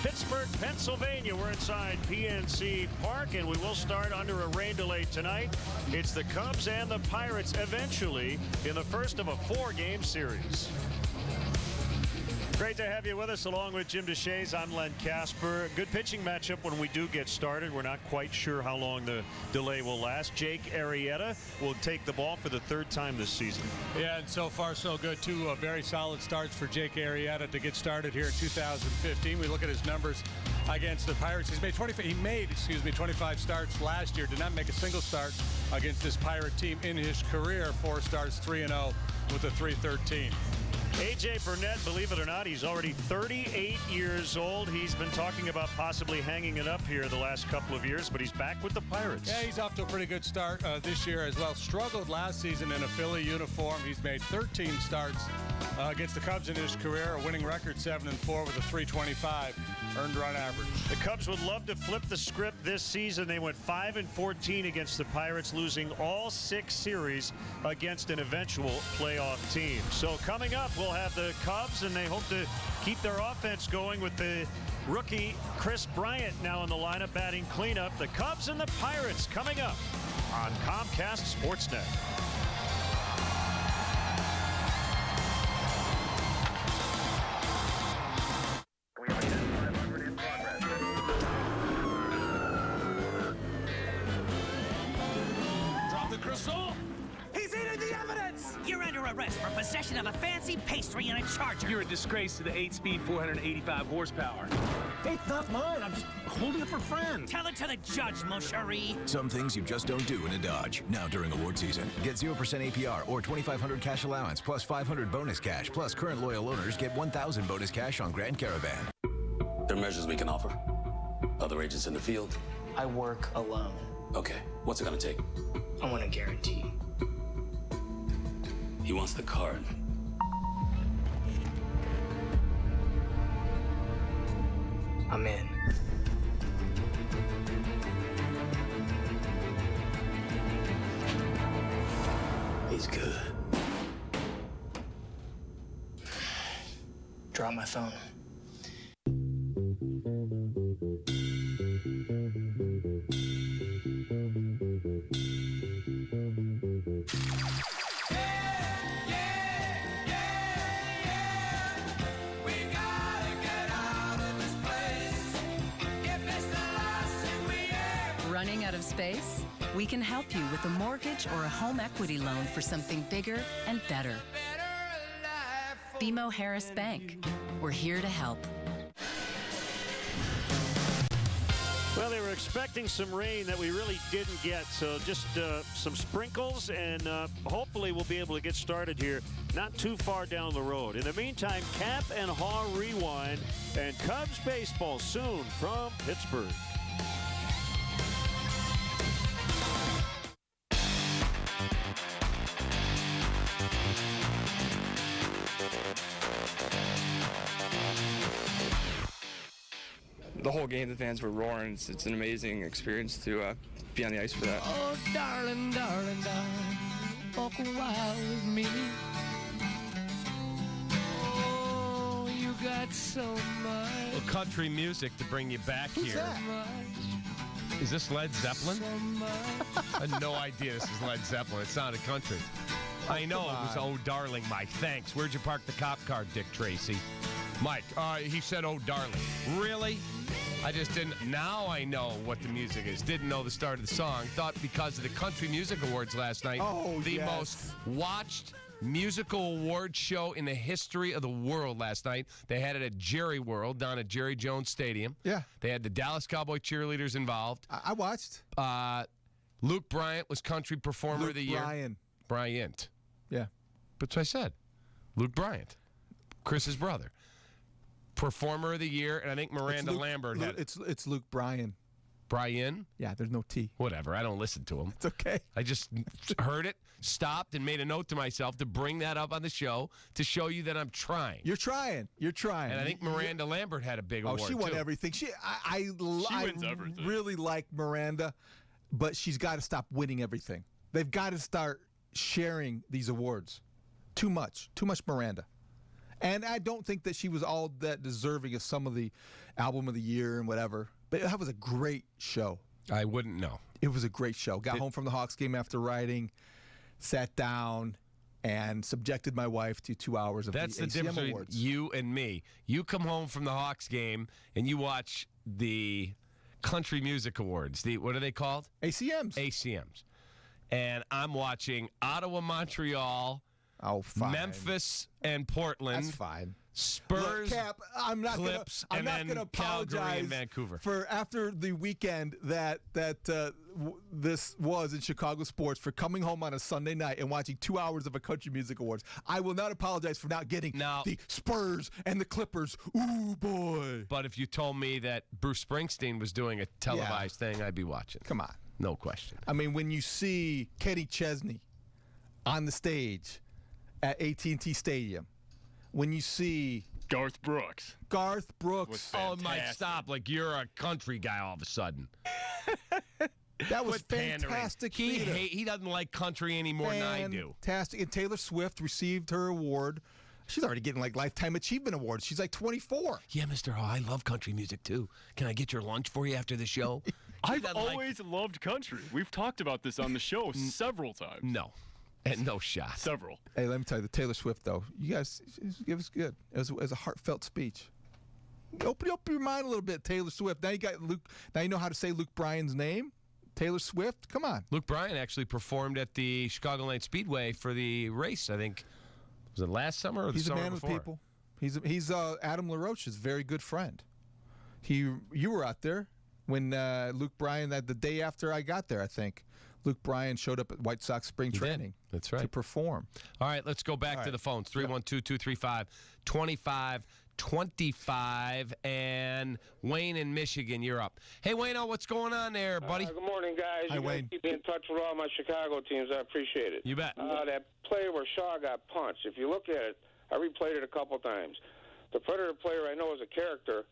Pittsburgh, Pennsylvania. We're inside PNC Park, and we will start under a rain delay tonight. It's the Cubs and the Pirates eventually in the first of a 4-game series. Great to have you with us, along with Jim DeShays. I'm Len Casper. Good pitching matchup when we do get started. We're not quite sure how long the delay will last. Jake Arrieta will take the ball for the 3rd time this season. Yeah, and so far so good. 2 very solid starts for Jake Arrieta to get started here in 2015. We look at his numbers against the Pirates. He made 25 starts last year. Did not make a single start against this Pirate team in his career. 4 starts, 3-0 with a 3.13. A.J. Burnett, believe it or not, he's already 38 years old. He's been talking about possibly hanging it up here the last couple of years, but he's back with the Pirates. Yeah, he's off to a pretty good start this year as well. Struggled last season in a Philly uniform. He's made 13 starts against the Cubs in his career, a winning record 7-4 with a 3.25 earned run average. The Cubs would love to flip the script this season. They went 5-14 against the Pirates, losing all 6 series against an eventual playoff team. So coming up, we'll have the Cubs, and they hope to keep their offense going with the rookie Chris Bryant now in the lineup batting cleanup. The Cubs and the Pirates coming up on Comcast Sportsnet. He's eating the evidence! You're under arrest for possession of a fancy pastry and a charger. You're a disgrace to the 8-speed, 485 horsepower. It's not mine. I'm just holding it for friends. Tell it to the judge, mon chéri. Some things you just don't do in a Dodge. Now during award season. Get 0% APR or $2,500 cash allowance plus $500 bonus cash. Plus current loyal owners get $1,000 bonus cash on Grand Caravan. There are measures we can offer. Other agents in the field. I work alone. Okay, what's it gonna take? I want a guarantee. He wants the card. I'm in. He's good. Drop my phone. Running out of space? We can help you with a mortgage or a home equity loan for something bigger and better. BMO Harris Bank. We're here to help. Well, they were expecting some rain that we really didn't get, so just some sprinkles, and hopefully we'll be able to get started here not too far down the road. In the meantime, Cap and Haw Rewind and Cubs baseball soon from Pittsburgh. The whole game, the fans were roaring. It's an amazing experience to be on the ice for that. Oh, darling, darling, darling, walk a while with me. Oh, you got so much. Well, country music to bring you back Who's here. That? Is this Led Zeppelin? So I had no idea this is Led Zeppelin. It sounded country. I know it was Oh Darling, Mike. Thanks. Where'd you park the cop car, Dick Tracy? Mike, he said Oh Darling. Really? I just didn't. Now I know what the music is. Didn't know the start of the song. Thought because of the Country Music Awards last night, the most watched musical award show in the history of the world last night. They had it at Jerry World down at Jerry Jones Stadium. Yeah. They had the Dallas Cowboy cheerleaders involved. I watched. Luke Bryant was Country Performer of the Year. Bryant. Yeah. That's what I said. Luke Bryant. Chris's brother. Performer of the Year, and I think Miranda Lambert had it. It's Luke Bryan. Brian? Yeah, there's no T. Whatever. I don't listen to him. It's okay. I just heard it, stopped, and made a note to myself to bring that up on the show to show you that I'm trying. You're trying. You're trying. And I think Miranda Lambert had a big award, she won too. everything. I wins everything. really like Miranda, but she's got to stop winning everything. They've got to start sharing these awards. Too much. Too much Miranda. And I don't think that she was all that deserving of some of the album of the year and whatever. But that was a great show. I wouldn't know. It was a great show. Got home from the Hawks game after writing, sat down, and subjected my wife to 2 hours of That's the the ACM difference between Awards. you and me. You come home from the Hawks game and you watch the Country Music Awards. What are they called? ACMs. ACMs. And I'm watching Ottawa, Montreal, Memphis, and Portland. That's fine. Spurs, Look, Cap, I'm not Clips, gonna, and then Calgary apologize and Vancouver. for after the weekend that this was in Chicago sports for coming home on a Sunday night and watching 2 hours of a Country Music Awards. I will not apologize for not getting the Spurs and the Clippers. Ooh, boy. But if you told me that Bruce Springsteen was doing a televised thing, I'd be watching. Come on. No question. I mean, when you see Kenny Chesney on the stage at AT&T Stadium, when you see Garth Brooks. Oh, Mike, stop. Like, you're a country guy all of a sudden. That was Quit fantastic. pandering. He doesn't like country any more than I do. Fantastic. And Taylor Swift received her award. She's already getting like Lifetime Achievement Awards. She's like 24. Yeah, Mr. Hall, I love country music too. Can I get your lunch for you after the show? I've always loved country. We've talked about this on the show several times. No. And no shot. Several. Hey, let me tell you, the Taylor Swift, though, you guys, it was good. It was a heartfelt speech. Open up your mind a little bit, Taylor Swift. Now you got Luke. Now you know how to say Luke Bryan's name. Taylor Swift, come on. Luke Bryan actually performed at the Chicagoland Speedway for the race, I think. Was it last summer or the summer before? He's a man with people. He's Adam LaRoche's very good friend. You were out there when Luke Bryan, the day after I got there, I think. Luke Bryan showed up at White Sox spring training. That's right. To perform. All right, let's go back to the phones. 312-235-2525. And Wayne in Michigan, you're up. Hey, Wayne, what's going on there, buddy? Good morning, guys. Hi, Wayne. Keep in touch with all my Chicago teams. I appreciate it. You bet. That play where Shaw got punched, if you look at it, I replayed it a couple times. The Predator player I know is a character,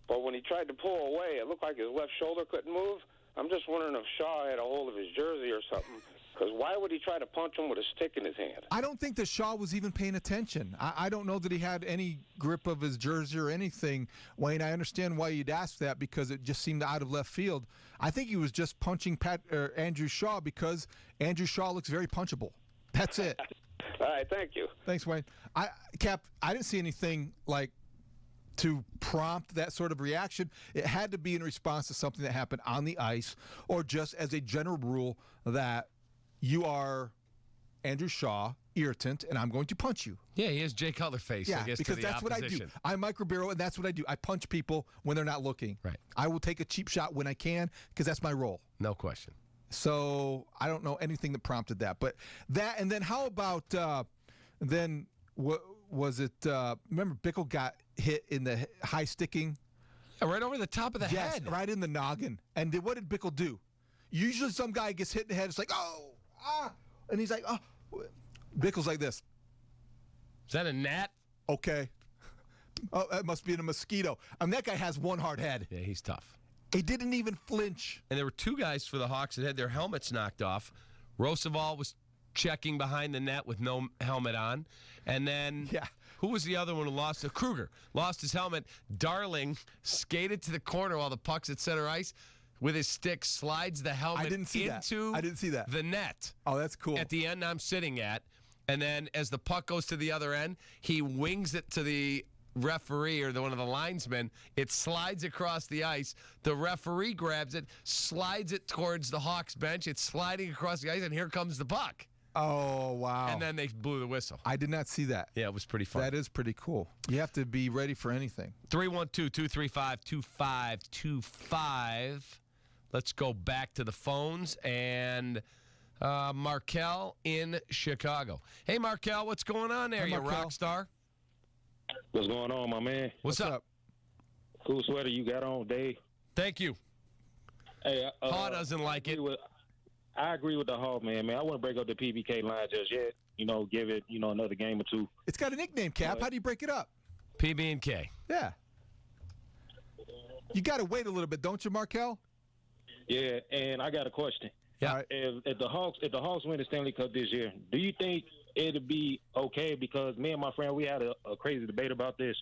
but when he tried to pull away, it looked like his left shoulder couldn't move. I'm just wondering if Shaw had a hold of his jersey or something, because why would he try to punch him with a stick in his hand? I don't think that Shaw was even paying attention. I don't know that he had any grip of his jersey or anything. Wayne, I understand why you'd ask that because it just seemed out of left field. I think he was just punching Andrew Shaw because Andrew Shaw looks very punchable. That's it. All right, thank you. Thanks, Wayne. Cap, I didn't see anything like to prompt that sort of reaction. It had to be in response to something that happened on the ice or just as a general rule that you are Andrew Shaw, irritant, and I'm going to punch you. Yeah, he has Jay Cutler face, yeah, I guess, because to the that's opposition. what I do. I'm Mike Ribeiro, and that's what I do. I punch people when they're not looking. Right. I will take a cheap shot when I can because that's my role. No question. So I don't know anything that prompted that. But that, and then how about then what was it? Remember Bickle got hit in the high sticking? Yeah, right over the top of the head. Right in the noggin. And what did Bickle do? Usually some guy gets hit in the head. It's like, and he's like, oh. Bickle's like this. Is that a gnat? Okay. Oh, that must be a mosquito. I mean, that guy has one hard head. Yeah, he's tough. He didn't even flinch. And there were two guys for the Hawks that had their helmets knocked off. Roosevelt was checking behind the net with no helmet on. And then who was the other one who lost it? Kruger lost his helmet. Darling skated to the corner while the puck's at center ice. With his stick, slides the helmet into the net. Oh, that's cool. At the end I'm sitting at. And then as the puck goes to the other end, he wings it to the referee or one of the linesmen. It slides across the ice. The referee grabs it, slides it towards the Hawks bench. It's sliding across the ice, and here comes the puck. Oh, wow. And then they blew the whistle. I did not see that. Yeah, it was pretty fun. That is pretty cool. You have to be ready for anything. 312-235-2525. Let's go back to the phones. And Markel in Chicago. Hey, Markel, what's going on there, you rock star? What's going on, my man? What's up? Cool sweater you got on, Dave. Thank you. Hey, Haw doesn't like it. I agree with the Haw, man. I want to break up the PBK line just yet. Give it, another game or two. It's got a nickname, Cap. How do you break it up? PB&K. Yeah. You got to wait a little bit, don't you, Markel? Yeah, and I got a question. Yeah. If the Hawks win the Stanley Cup this year, do you think it'd be okay? Because me and my friend, we had a crazy debate about this.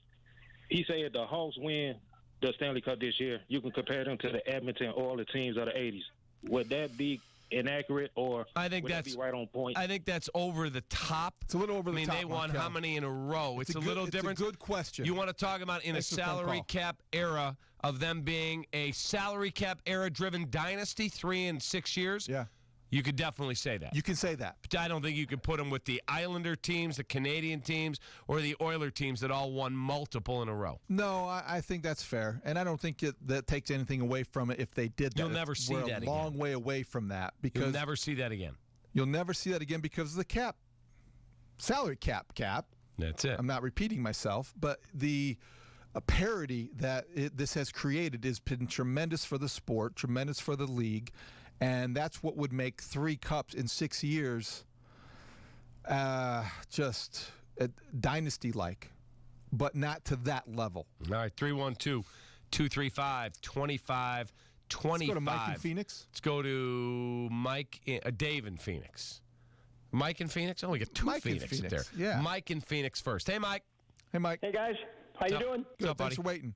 He said if the Hawks win the Stanley Cup this year, you can compare them to the Edmonton Oilers teams of the 80s. Would that be inaccurate, or I think would that's that be right on point? I think that's over the top. It's a little over the top. I mean, they won how many in a row? It's a little different. It's a good question. You want to talk about in a salary cap era of them being a salary cap era driven dynasty, 3 and 6 years? Yeah. You could definitely say that. You can say that. But I don't think you could put them with the Islander teams, the Canadian teams, or the Oiler teams that all won multiple in a row. No, I think that's fair. And I don't think that takes anything away from it if they did that. You'll never see that again. We're a long way away from that. Because You'll never see that again. You'll never see that again because of the cap. Salary cap. That's it. I'm not repeating myself, but the parity that this has created has been tremendous for the sport, tremendous for the league. And that's what would make 3 cups in 6 years just dynasty-like, but not to that level. All right, 312-235-2525. Let's go to Mike in Phoenix. Let's go to Dave in Phoenix. Mike in Phoenix? Oh, we got 2 Phoenix there. Yeah. Mike in Phoenix first. Hey, Mike. Hey, Mike. Hey, guys. How you doing? Good. What's up, Thanks buddy? for waiting.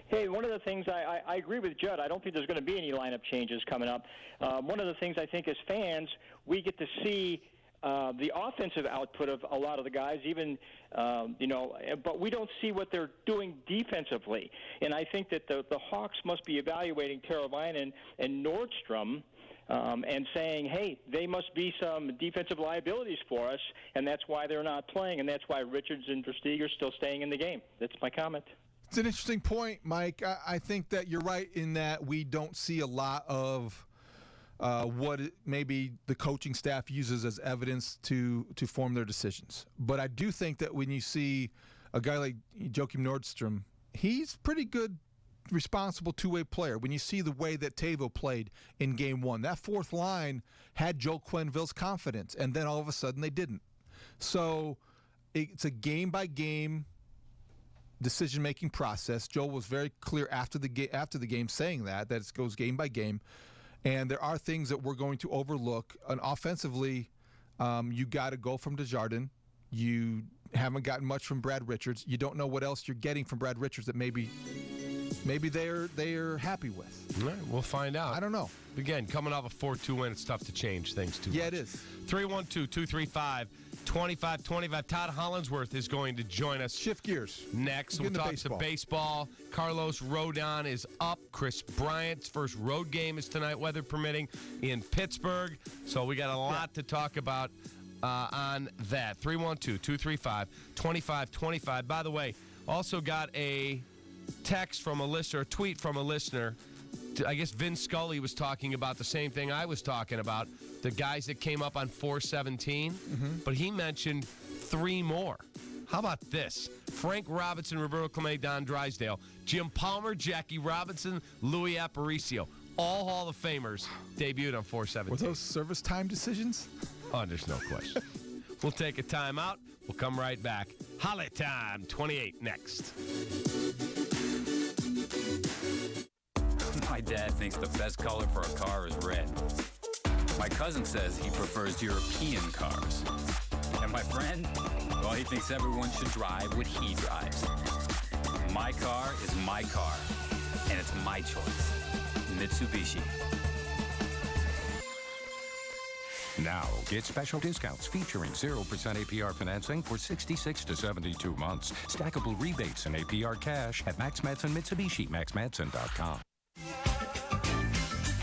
Hey, one of the things I agree with Judd. I don't think there's going to be any lineup changes coming up. One of the things I think as fans, we get to see the offensive output of a lot of the guys, even, but we don't see what they're doing defensively. And I think that the Hawks must be evaluating Teravainen and Nordstrom and saying, hey, they must be some defensive liabilities for us, and that's why they're not playing, and that's why Richards and Versteeg are still staying in the game. That's my comment. It's an interesting point, Mike. I think that you're right in that we don't see a lot of what maybe the coaching staff uses as evidence to form their decisions. But I do think that when you see a guy like Joakim Nordstrom, he's pretty good, responsible two-way player. When you see the way that Teuvo played in Game 1, that fourth line had Joe Quenneville's confidence, and then all of a sudden they didn't. So it's a game-by-game decision-making process. Joe was very clear after the game saying that it goes game by game, and there are things that we're going to overlook. And offensively, you got to go from Desjardins. You haven't gotten much from Brad Richards. You don't know what else you're getting from Brad Richards that maybe they're happy with. All right, we'll find out. I don't know. Again, coming off a 4-2 win, it's tough to change things too much. Yeah, it is. 312-235-2525. Todd Hollandsworth is going to join us. Shift gears. Next, we'll talk some baseball. Carlos Rodon is up. Chris Bryant's first road game is tonight, weather permitting, in Pittsburgh. So we got a lot to talk about on that. 312-235-2525. By the way, also got a text from a listener, a tweet from a listener. I guess Vin Scully was talking about the same thing I was talking about, the guys that came up on 417, but he mentioned 3 more. How about this? Frank Robinson, Roberto Clemente, Don Drysdale, Jim Palmer, Jackie Robinson, Louis Aparicio. All Hall of Famers debuted on 417. Were those service time decisions? Oh, there's no question. We'll take a timeout. We'll come right back. Holly Time 28 next. My dad thinks the best color for a car is red. My cousin says he prefers European cars. And my friend, well, he thinks everyone should drive what he drives. My car is my car, and it's my choice. Mitsubishi. Now, get special discounts featuring 0% APR financing for 66 to 72 months. Stackable rebates and APR cash at Max Matson Mitsubishi, maxmatson.com.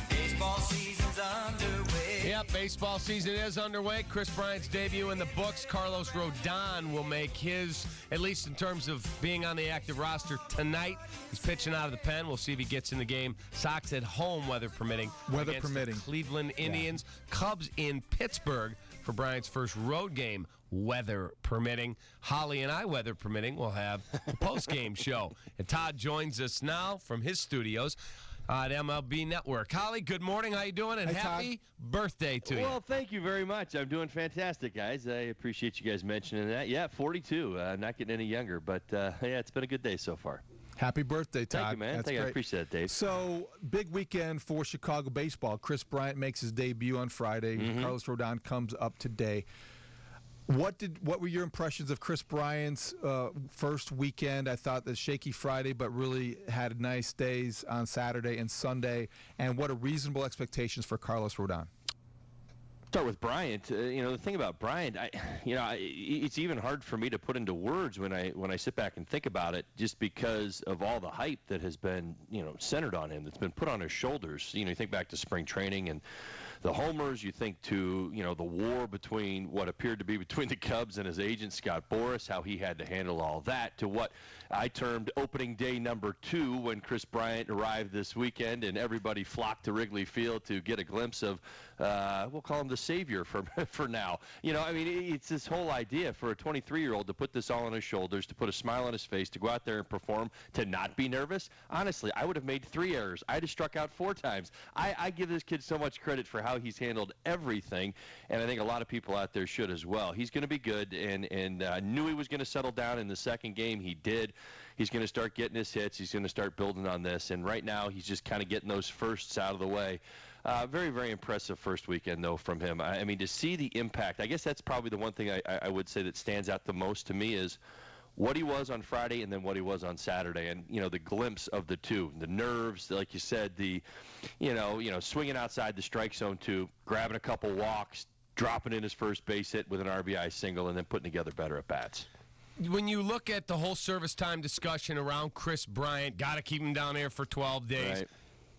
Baseball season's underway. Yep, baseball season is underway. Chris Bryant's debut in the books. Carlos Rodon will make his, at least in terms of being on the active roster tonight. He's pitching out of the pen. We'll see if he gets in the game. Sox at home, weather permitting. Weather against permitting. The Cleveland Indians. Cubs in Pittsburgh for Bryant's first road game, weather permitting. Holly and I, weather permitting, will have the post-game show. And Todd joins us now from his studios at MLB Network. Holly, good morning. How you doing? And hey, happy birthday to you. Well, thank you very much. I'm doing fantastic, guys. I appreciate you guys mentioning that. Yeah, 42. I'm not getting any younger, but yeah, it's been a good day so far. Happy birthday, Todd. Thank you, man. That's Thank you. I great. appreciate it, Dave. So, big weekend for Chicago baseball. Chris Bryant makes his debut on Friday. Carlos Rodon comes up today. What were your impressions of Chris Bryant's first weekend? I thought the shaky Friday, but really had nice days on Saturday and Sunday. And what are reasonable expectations for Carlos Rodon? Start with Bryant. The thing about Bryant, it's even hard for me to put into words when I sit back and think about it, just because of all the hype that has been centered on him, that's been put on his shoulders. You think back to spring training and the homers. You think to the war between what appeared to be between the Cubs and his agent Scott Boras, how he had to handle all that, to what I termed opening day number 2 when Chris Bryant arrived this weekend and everybody flocked to Wrigley Field to get a glimpse of we'll call him the savior for now. It's this whole idea for a 23-year-old to put this all on his shoulders, to put a smile on his face, to go out there and perform, to not be nervous. Honestly, I would have made 3 errors. I'd have struck out 4 times. I give this kid so much credit for how he's handled everything, and I think a lot of people out there should as well. He's going to be good, and I knew he was going to settle down in the second game. He did. He's going to start getting his hits. He's going to start building on this, and right now he's just kind of getting those firsts out of the way. Very, very impressive first weekend, though, from him. I mean, to see the impact, I guess that's probably the one thing I would say that stands out the most to me is what he was on Friday and then what he was on Saturday. And, the glimpse of the two, the nerves, like you said, the, swinging outside the strike zone to grabbing a couple walks, dropping in his first base hit with an RBI single, and then putting together better at-bats. When you look at the whole service time discussion around Chris Bryant, got to keep him down there for 12 days. Right.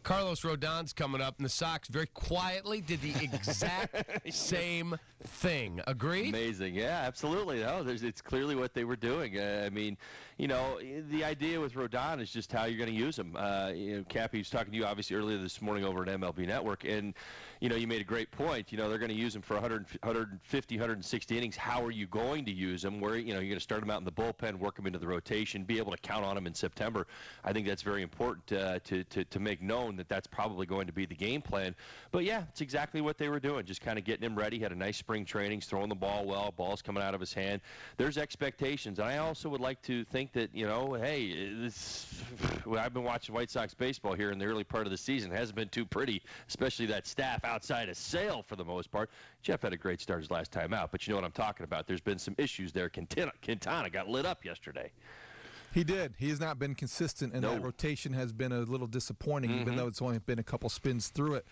Carlos Rodon's coming up, and the Sox very quietly did the exact same thing. Agreed? Amazing. Yeah, absolutely. No, it's clearly what they were doing. The idea with Rodon is just how you're going to use him. Cappy was talking to you, obviously, earlier this morning over at MLB Network, and, you made a great point. They're going to use him for 150, 160 innings. How are you going to use him? Where, you're going to start him out in the bullpen, work him into the rotation, be able to count on him in September. I think that's very important to make known that that's probably going to be the game plan. But, yeah, it's exactly what they were doing, just kind of getting him ready. Had a nice spring training, throwing the ball well, ball's coming out of his hand. There's expectations. And I also would like to think that, I've been watching White Sox baseball here in the early part of the season. It hasn't been too pretty, especially that staff outside of Sale for the most part. Jeff had a great start his last time out, but you know what I'm talking about. There's been some issues there. Quintana got lit up yesterday. He did. He has not been consistent, and that rotation has been a little disappointing, even though it's only been a couple spins through it.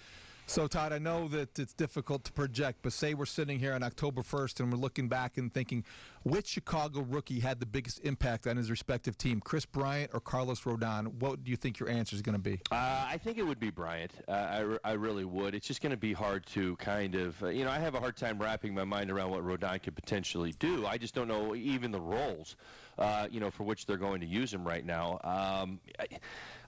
So, Todd, I know that it's difficult to project, but say we're sitting here on October 1st and we're looking back and thinking, which Chicago rookie had the biggest impact on his respective team, Chris Bryant or Carlos Rodon? What do you think your answer is going to be? I think it would be Bryant. I really would. It's just going to be hard to kind of, I have a hard time wrapping my mind around what Rodon could potentially do. I just don't know even the roles, for which they're going to use him right now.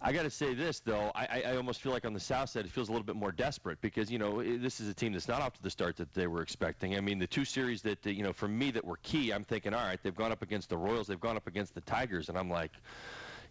I got to say this, though. I almost feel like on the South side it feels a little bit more desperate because, this is a team that's not off to the start that they were expecting. I mean, the two series that, for me that were key, I'm thinking, all right, they've gone up against the Royals, they've gone up against the Tigers, and I'm like,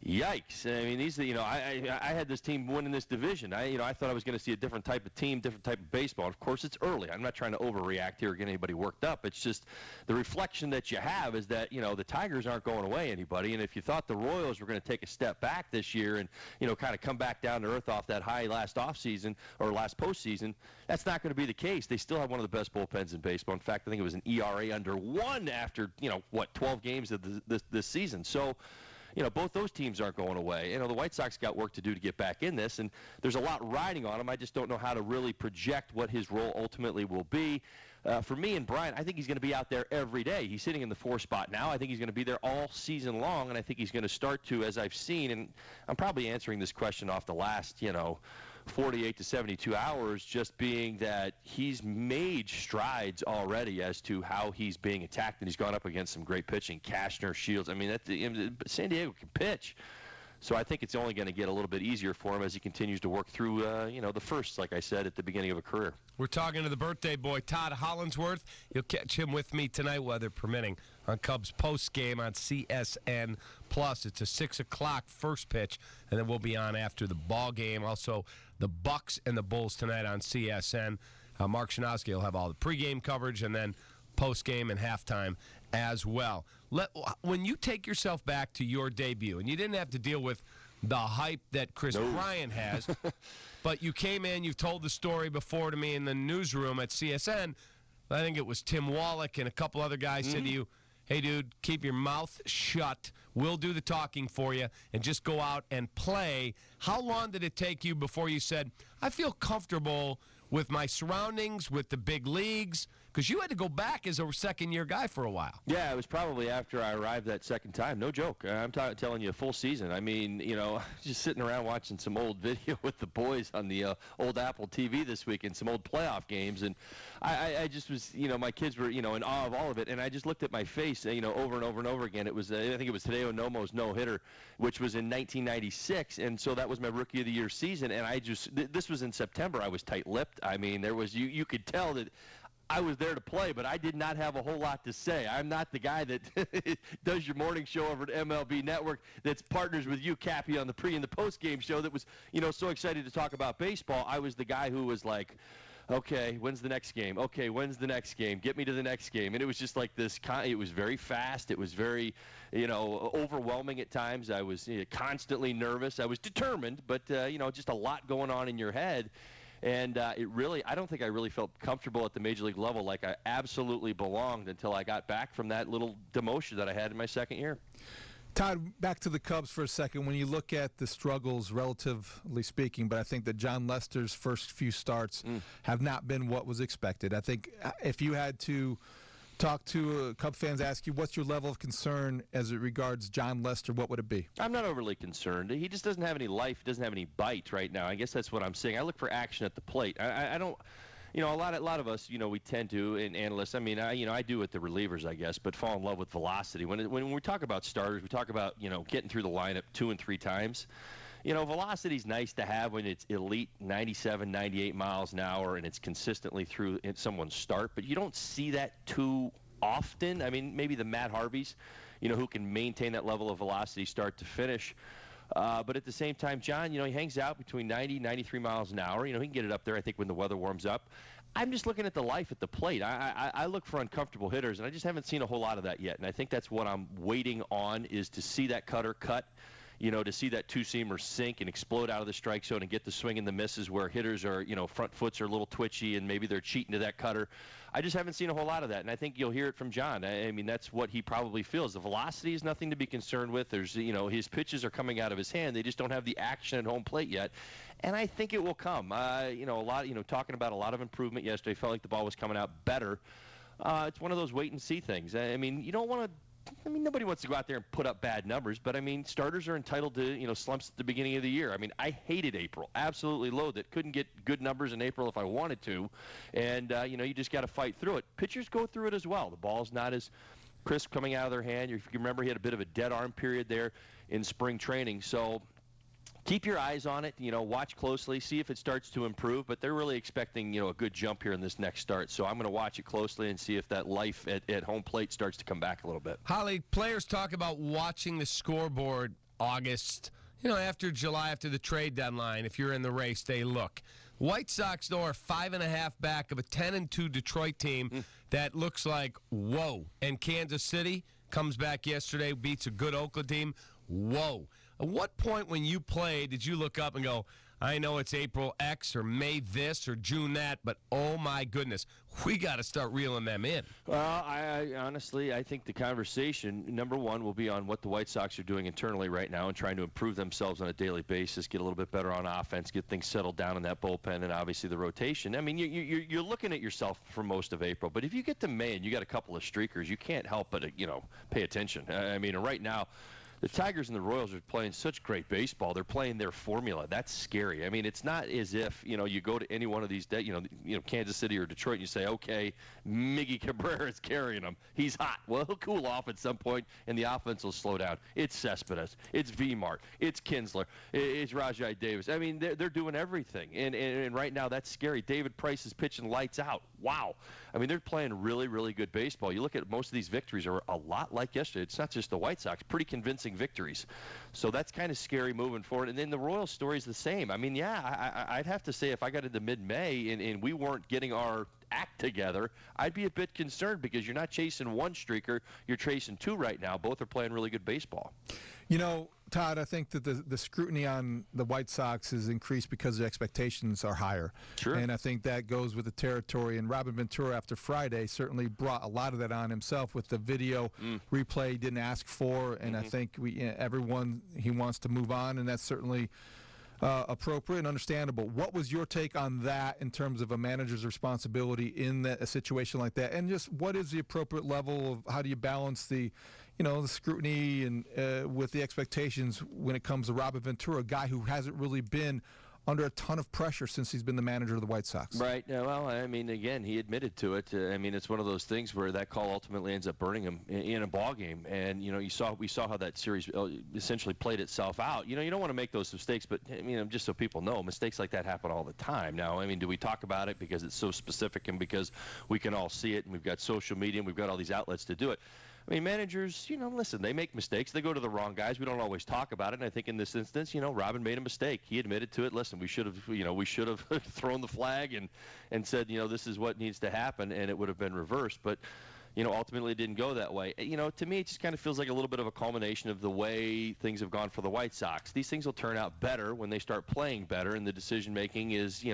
yikes. I mean, these, I had this team winning this division. I thought I was going to see a different type of team, different type of baseball. And of course, it's early. I'm not trying to overreact here or get anybody worked up. It's just the reflection that you have is that, the Tigers aren't going away anybody. And if you thought the Royals were going to take a step back this year and, kind of come back down to earth off that high last offseason or last postseason, that's not going to be the case. They still have one of the best bullpens in baseball. In fact, I think it was an ERA under 1 after, 12 games of this season. So, both those teams aren't going away. The White Sox got work to do to get back in this, and there's a lot riding on him. I just don't know how to really project what his role ultimately will be. For me and Bryant, I think he's going to be out there every day. He's sitting in the 4 spot now. I think he's going to be there all season long, and I think he's going to start to, as I've seen, and I'm probably answering this question off the last, 48 to 72 hours, just being that he's made strides already as to how he's being attacked, and he's gone up against some great pitching, Cashner, Shields. I mean, San Diego can pitch. So I think it's only going to get a little bit easier for him as he continues to work through, the firsts, like I said, at the beginning of a career. We're talking to the birthday boy, Todd Hollandsworth. You'll catch him with me tonight, weather permitting, on Cubs postgame on CSN+. It's a 6 o'clock first pitch, and then we'll be on after the ball game. Also, the Bucks and the Bulls tonight on CSN. Mark Shanowski will have all the pregame coverage, and then post-game and halftime as well. When you take yourself back to your debut, and you didn't have to deal with the hype that Chris Bryant has, but you came in, you've told the story before to me in the newsroom at CSN. I think it was Tim Wallach and a couple other guys said to you, hey, dude, keep your mouth shut. We'll do the talking for you and just go out and play. How long did it take you before you said, I feel comfortable with my surroundings, with the big leagues? Because you had to go back as a second-year guy for a while. Yeah, it was probably after I arrived that second time. No joke. I'm telling you, a full season. I mean, just sitting around watching some old video with the boys on the old Apple TV this week and some old playoff games. And I just was, my kids were, in awe of all of it. And I just looked at my face, over and over and over again. It was, I think it was Hideo Nomo's no-hitter, which was in 1996. And so that was my Rookie of the Year season. And this was in September. I was tight-lipped. I mean, there was, you could tell that I was there to play, but I did not have a whole lot to say. I'm not the guy that does your morning show over at MLB Network that's partners with you, Cappy, on the pre- and the post-game show that was, so excited to talk about baseball. I was the guy who was like, okay, when's the next game? Okay, when's the next game? Get me to the next game. And it was just like this. It was very fast. It was very, overwhelming at times. I was constantly nervous. I was determined, but, just a lot going on in your head. And I don't think I really felt comfortable at the major league level like I absolutely belonged until I got back from that little demotion that I had in my second year. Todd, back to the Cubs for a second. When you look at the struggles, relatively speaking, but I think that John Lester's first few starts have not been what was expected. I think if you had to talk to Cub fans, ask you what's your level of concern as it regards John Lester, what would it be? I'm not overly concerned. He just doesn't have any life, doesn't have any bite right now. I guess that's what I'm saying. I look for action at the plate. I don't, a lot of us, we tend to, and analysts, I mean, I do with the relievers, I guess, but fall in love with velocity. When we talk about starters, we talk about, getting through the lineup 2 and 3 times. Velocity's nice to have when it's elite 97, 98 miles an hour and it's consistently through someone's start, but you don't see that too often. I mean, maybe the Matt Harveys, who can maintain that level of velocity start to finish. But at the same time, John, he hangs out between 90, 93 miles an hour. He can get it up there, I think, when the weather warms up. I'm just looking at the life at the plate. I look for uncomfortable hitters, and I just haven't seen a whole lot of that yet. And I think that's what I'm waiting on, is to see that cutter cut, to see that two-seamer sink and explode out of the strike zone and get the swing and the misses where hitters are, front foots are a little twitchy and maybe they're cheating to that cutter. I just haven't seen a whole lot of that, and I think you'll hear it from John. I mean, that's what he probably feels. The velocity is nothing to be concerned with. There's, his pitches are coming out of his hand. They just don't have the action at home plate yet, and I think it will come. A lot, talking about a lot of improvement yesterday. Felt like the ball was coming out better. It's one of those wait-and-see things. I mean, you don't want to. I mean, nobody wants to go out there and put up bad numbers, but I mean, starters are entitled to, slumps at the beginning of the year. I mean, I hated April, absolutely loathed it. Couldn't get good numbers in April if I wanted to, and you just got to fight through it. Pitchers go through it as well. The ball's not as crisp coming out of their hand. If you remember, he had a bit of a dead arm period there in spring training, so keep your eyes on it, watch closely, see if it starts to improve, but they're really expecting, a good jump here in this next start. So I'm going to watch it closely and see if that life at home plate starts to come back a little bit. Holly, players talk about watching the scoreboard August, after July, after the trade deadline. If you're in the race, they look. White Sox, though, are 5.5 back of a 10-2 Detroit team that looks like, whoa. And Kansas City comes back yesterday, beats a good Oakland team. Whoa. At what point when you played did you look up and go, I know it's April X or May this or June that, but oh my goodness, we got to start reeling them in? Well, I honestly, I think the conversation, number one, will be on what the White Sox are doing internally right now and trying to improve themselves on a daily basis, get a little bit better on offense, get things settled down in that bullpen, and obviously the rotation. I mean, you're looking at yourself for most of April, but if you get to May and you got a couple of streakers, you can't help but, pay attention. I mean, right now, the Tigers and the Royals are playing such great baseball. They're playing their formula. That's scary. I mean, it's not as if, you go to any one of these, Kansas City or Detroit and you say, okay, Miggy Cabrera's carrying them. He's hot. Well, he'll cool off at some point, and the offense will slow down. It's Cespedes. It's V-Mart. It's Kinsler. It's Rajai Davis. I mean, they're doing everything. And right now, that's scary. David Price is pitching lights out. Wow. I mean, they're playing really, really good baseball. You look at most of these victories are a lot like yesterday. It's not just the White Sox. Pretty convincing victories. So that's kind of scary moving forward. And then the Royals story is the same. I mean, yeah, I'd have to say if I got into mid-May and we weren't getting our act together, I'd be a bit concerned because you're not chasing one streaker, you're chasing two right now. Both are playing really good baseball. You know, Todd, I think that the scrutiny on the White Sox has increased because the expectations are higher. Sure. And I think that goes with the territory. And Robin Ventura, after Friday, certainly brought a lot of that on himself with the video replay he didn't ask for. And I think everyone, he wants to move on, and that's certainly appropriate and understandable. What was your take on that in terms of a manager's responsibility in a situation like that? And just what is the appropriate level of how do you balance the scrutiny and with the expectations when it comes to Robin Ventura, a guy who hasn't really been under a ton of pressure since he's been the manager of the White Sox? Right. Well, I mean, again, he admitted to it. I mean, it's one of those things where that call ultimately ends up burning him in a ball game. And, we saw how that series essentially played itself out. You don't want to make those mistakes, but, just so people know, mistakes like that happen all the time. Now, I mean, do we talk about it because it's so specific and because we can all see it and we've got social media and we've got all these outlets to do it? I mean, managers, listen, they make mistakes. They go to the wrong guys. We don't always talk about it. And I think in this instance, Robin made a mistake. He admitted to it. Listen, we should have thrown the flag and said, this is what needs to happen, and it would have been reversed. But, ultimately it didn't go that way. To me, it just kind of feels like a little bit of a culmination of the way things have gone for the White Sox. These things will turn out better when they start playing better, and the decision-making is,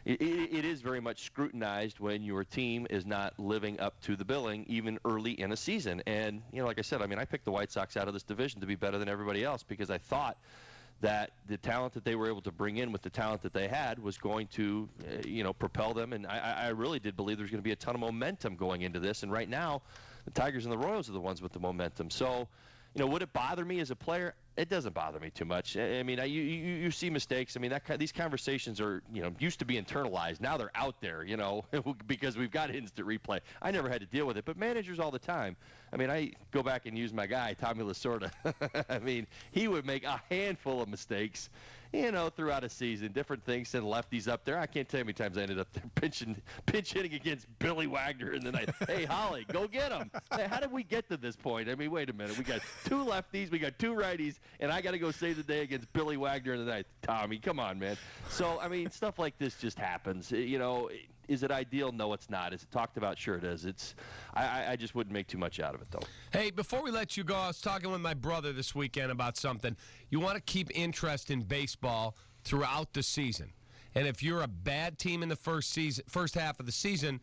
it is very much scrutinized when your team is not living up to the billing even early in a season. And, like I said, I mean, I picked the White Sox out of this division to be better than everybody else because I thought that the talent that they were able to bring in with the talent that they had was going to, propel them. And I really did believe there was going to be a ton of momentum going into this. And right now, the Tigers and the Royals are the ones with the momentum. So, would it bother me as a player? It doesn't bother me too much. I mean, you see mistakes. I mean, these conversations are, used to be internalized. Now they're out there, because we've got instant replay. I never had to deal with it, but managers all the time. I mean, I go back and use my guy, Tommy Lasorda. I mean, he would make a handful of mistakes, throughout a season, different things, send lefties up there. I can't tell you how many times I ended up there pinch hitting against Billy Wagner in the night. Hey, Holly, go get him. Hey, how did we get to this point? I mean, wait a minute. We got two lefties, we got two righties, and I got to go save the day against Billy Wagner in the night. Tommy, come on, man. So, I mean, stuff like this just happens. Is it ideal? No, it's not. Is it talked about? Sure it is. I just wouldn't make too much out of it, though. Hey, before we let you go, I was talking with my brother this weekend about something. You want to keep interest in baseball throughout the season. And if you're a bad team in the first half of the season,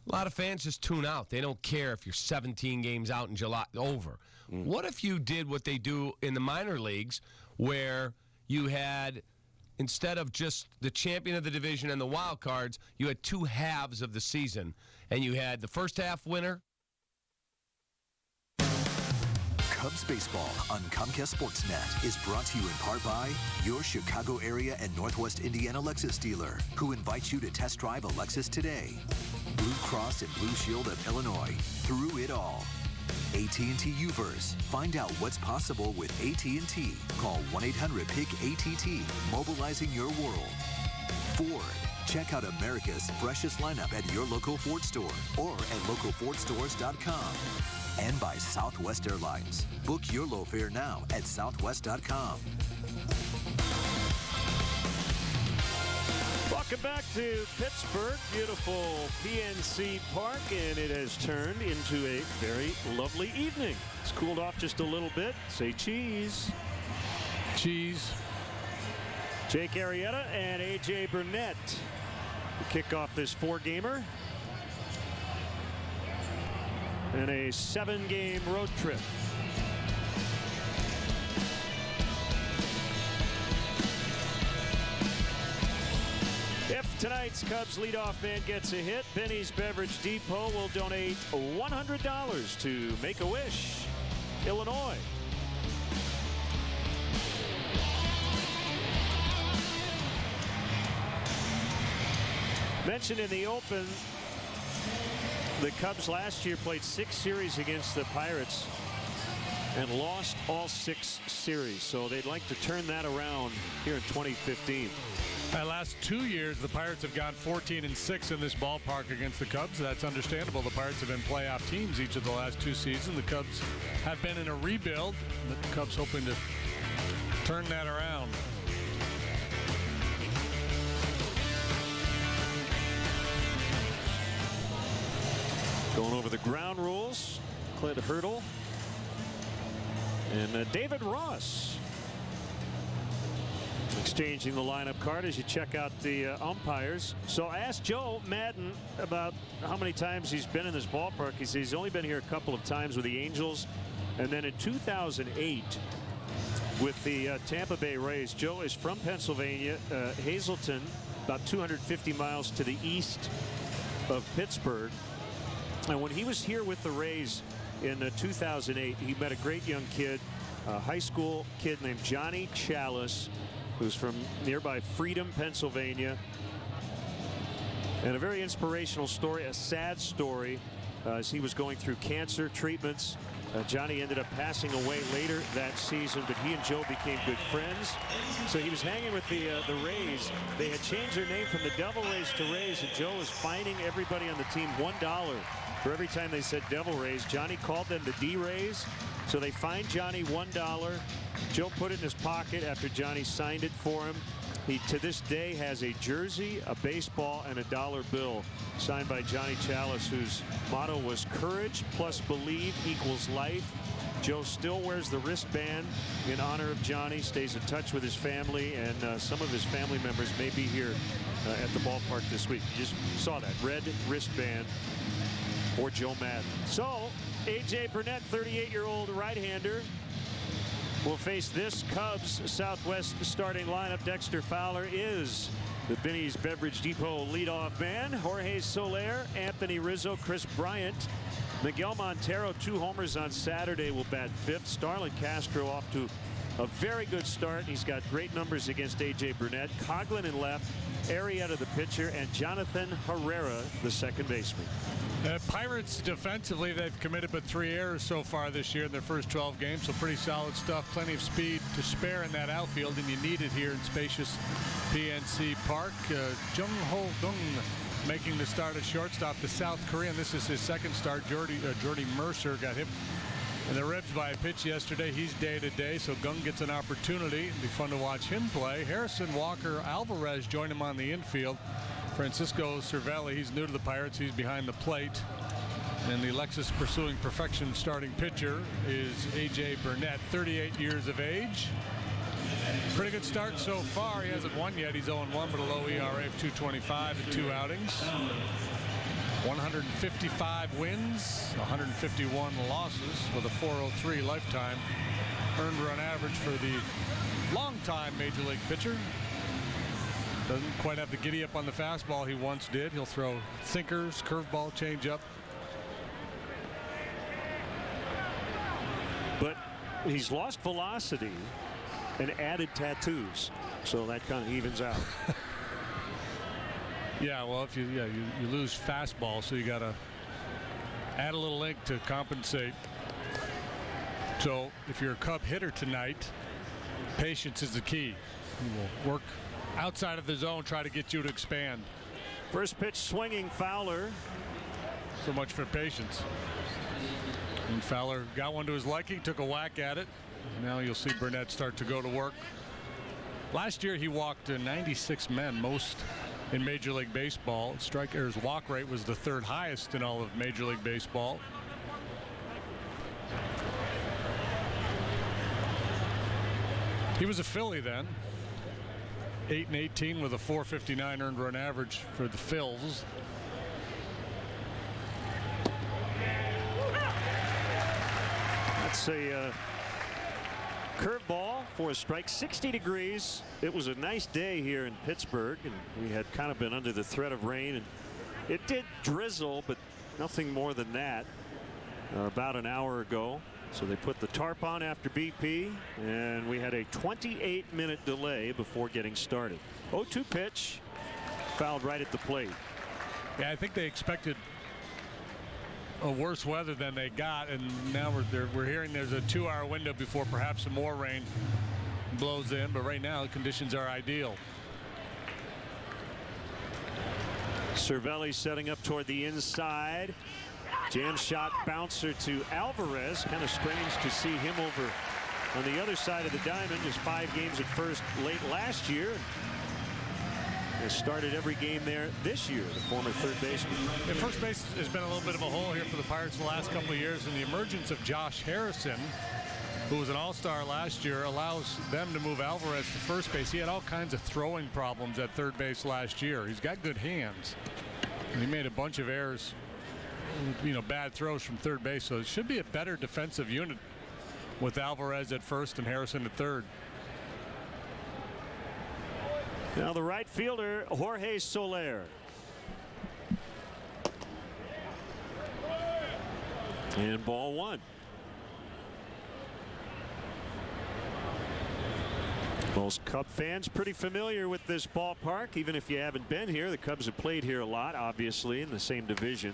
a lot of fans just tune out. They don't care if you're 17 games out in July over. What if you did what they do in the minor leagues where you had, instead of just the champion of the division and the wild cards, you had two halves of the season, and you had the first half winner. Cubs baseball on Comcast Sportsnet is brought to you in part by your Chicago area and Northwest Indiana Lexus dealer, who invites you to test drive a Lexus today. Blue Cross and Blue Shield of Illinois, through it all. AT&T Uverse. Find out what's possible with AT&T. Call 1-800-PIC-ATT, mobilizing your world. Ford. Check out America's freshest lineup at your local Ford store or at localfordstores.com. And by Southwest Airlines. Book your low fare now at southwest.com. Welcome back to Pittsburgh, beautiful PNC Park, and it has turned into a very lovely evening. It's cooled off just a little bit. Say cheese. Cheese. Jake Arrieta and A.J. Burnett to kick off this four-gamer and a 7-game road trip. If tonight's Cubs leadoff man gets a hit, Benny's Beverage Depot will donate $100 to Make-A-Wish, Illinois. Mentioned in the open, the Cubs last year played 6 series against the Pirates and lost all 6 series. So they'd like to turn that around here in 2015. The last 2 years, the Pirates have gone 14-6 in this ballpark against the Cubs. That's understandable. The Pirates have been playoff teams each of the last 2 seasons. The Cubs have been in a rebuild. The Cubs hoping to turn that around. Going over the ground rules, Clint Hurdle and David Ross exchanging the lineup card as you check out the umpires. So I asked Joe Madden about how many times he's been in this ballpark. He says he's only been here a couple of times with the Angels, and then in 2008 with the Tampa Bay Rays. Joe is from Pennsylvania, Hazleton, about 250 miles to the east of Pittsburgh. And when he was here with the Rays in 2008, he met a great young kid, a high school kid named Johnny Chalice, who's from nearby Freedom, Pennsylvania. And a very inspirational story, a sad story, as he was going through cancer treatments. Johnny ended up passing away later that season, but he and Joe became good friends. So he was hanging with the Rays. They had changed their name from the Devil Rays to Rays, and Joe was fining everybody on the team $1 for every time they said Devil Rays. Johnny called them the D-Rays, so they fined Johnny $1. Joe put it in his pocket after Johnny signed it for him. He, to this day, has a jersey, a baseball, and a dollar bill signed by Johnny Chalice, whose motto was courage plus believe equals life. Joe still wears the wristband in honor of Johnny, stays in touch with his family, and some of his family members may be here at the ballpark this week. You just saw that red wristband for Joe Madden. So A.J. Burnett, 38-year-old right-hander, will face this Cubs Southwest starting lineup. Dexter Fowler is the Binny's Beverage Depot leadoff man. Jorge Soler, Anthony Rizzo, Chris Bryant, Miguel Montero, 2 homers on Saturday, will bat 5th. Starlin Castro off to a very good start. He's got great numbers against A.J. Burnett. Coughlin in left, Arrieta the pitcher, and Jonathan Herrera the second baseman. Pirates defensively, they've committed but 3 errors so far this year in their first 12 games, so pretty solid stuff. Plenty of speed to spare in that outfield, and you need it here in spacious PNC Park. Jung Ho Dung making the start at shortstop, the South Korean. This is his second start. Jordy Mercer got hit in the ribs by a pitch yesterday. He's day-to-day, so Gung gets an opportunity. It'll be fun to watch him play. Harrison Walker Alvarez joined him on the infield. Francisco Cervelli, he's new to the Pirates. He's behind the plate. And the Lexus Pursuing Perfection starting pitcher is A.J. Burnett, 38 years of age. Pretty good start so far. He hasn't won yet. He's 0-1, but a low ERA of 2.25 in 2 outings. 155 wins, 151 losses with a 4.03 lifetime earned run average for the longtime Major League pitcher. Doesn't quite have the giddy up on the fastball he once did. He'll throw sinkers, curveball, changeup. But he's lost velocity and added tattoos, so that kind of evens out. Yeah, well, if you lose fastball, so you got to add a little ink to compensate. So if you're a Cub hitter tonight, patience is the key. He will work outside of the zone, try to get you to expand. First pitch swinging, Fowler. So much for patience. And Fowler got one to his liking, took a whack at it. Now you'll see Burnett start to go to work. Last year he walked 96 men, most in Major League Baseball. His walk rate was the 3rd highest in all of Major League Baseball. He was a Philly then. 8-18 with a 4.59 earned run average for the Phils. That's a curveball for a strike. 60 degrees. It was a nice day here in Pittsburgh, and we had kind of been under the threat of rain, and it did drizzle, but nothing more than that about an hour ago. So they put the tarp on after BP, and we had a 28-minute delay before getting started. 0-2 pitch, fouled right at the plate. Yeah, I think they expected a worse weather than they got, and now we're hearing there's a 2-hour window before perhaps some more rain blows in, but right now the conditions are ideal. Cervelli setting up toward the inside. Jam shot bouncer to Alvarez. Kind of strange to see him over on the other side of the diamond. Just 5 games at first late last year. has started every game there this year, the former third baseman. Yeah, first base has been a little bit of a hole here for the Pirates the last couple of years, and the emergence of Josh Harrison, who was an all-star last year, allows them to move Alvarez to first base. He had all kinds of throwing problems at third base last year. He's got good hands, and he made a bunch of errors, bad throws from third base, so it should be a better defensive unit with Alvarez at first and Harrison at third. Now the right fielder, Jorge Soler. And ball one. Most Cub fans pretty familiar with this ballpark, even if you haven't been here. The Cubs have played here a lot, obviously, in the same division.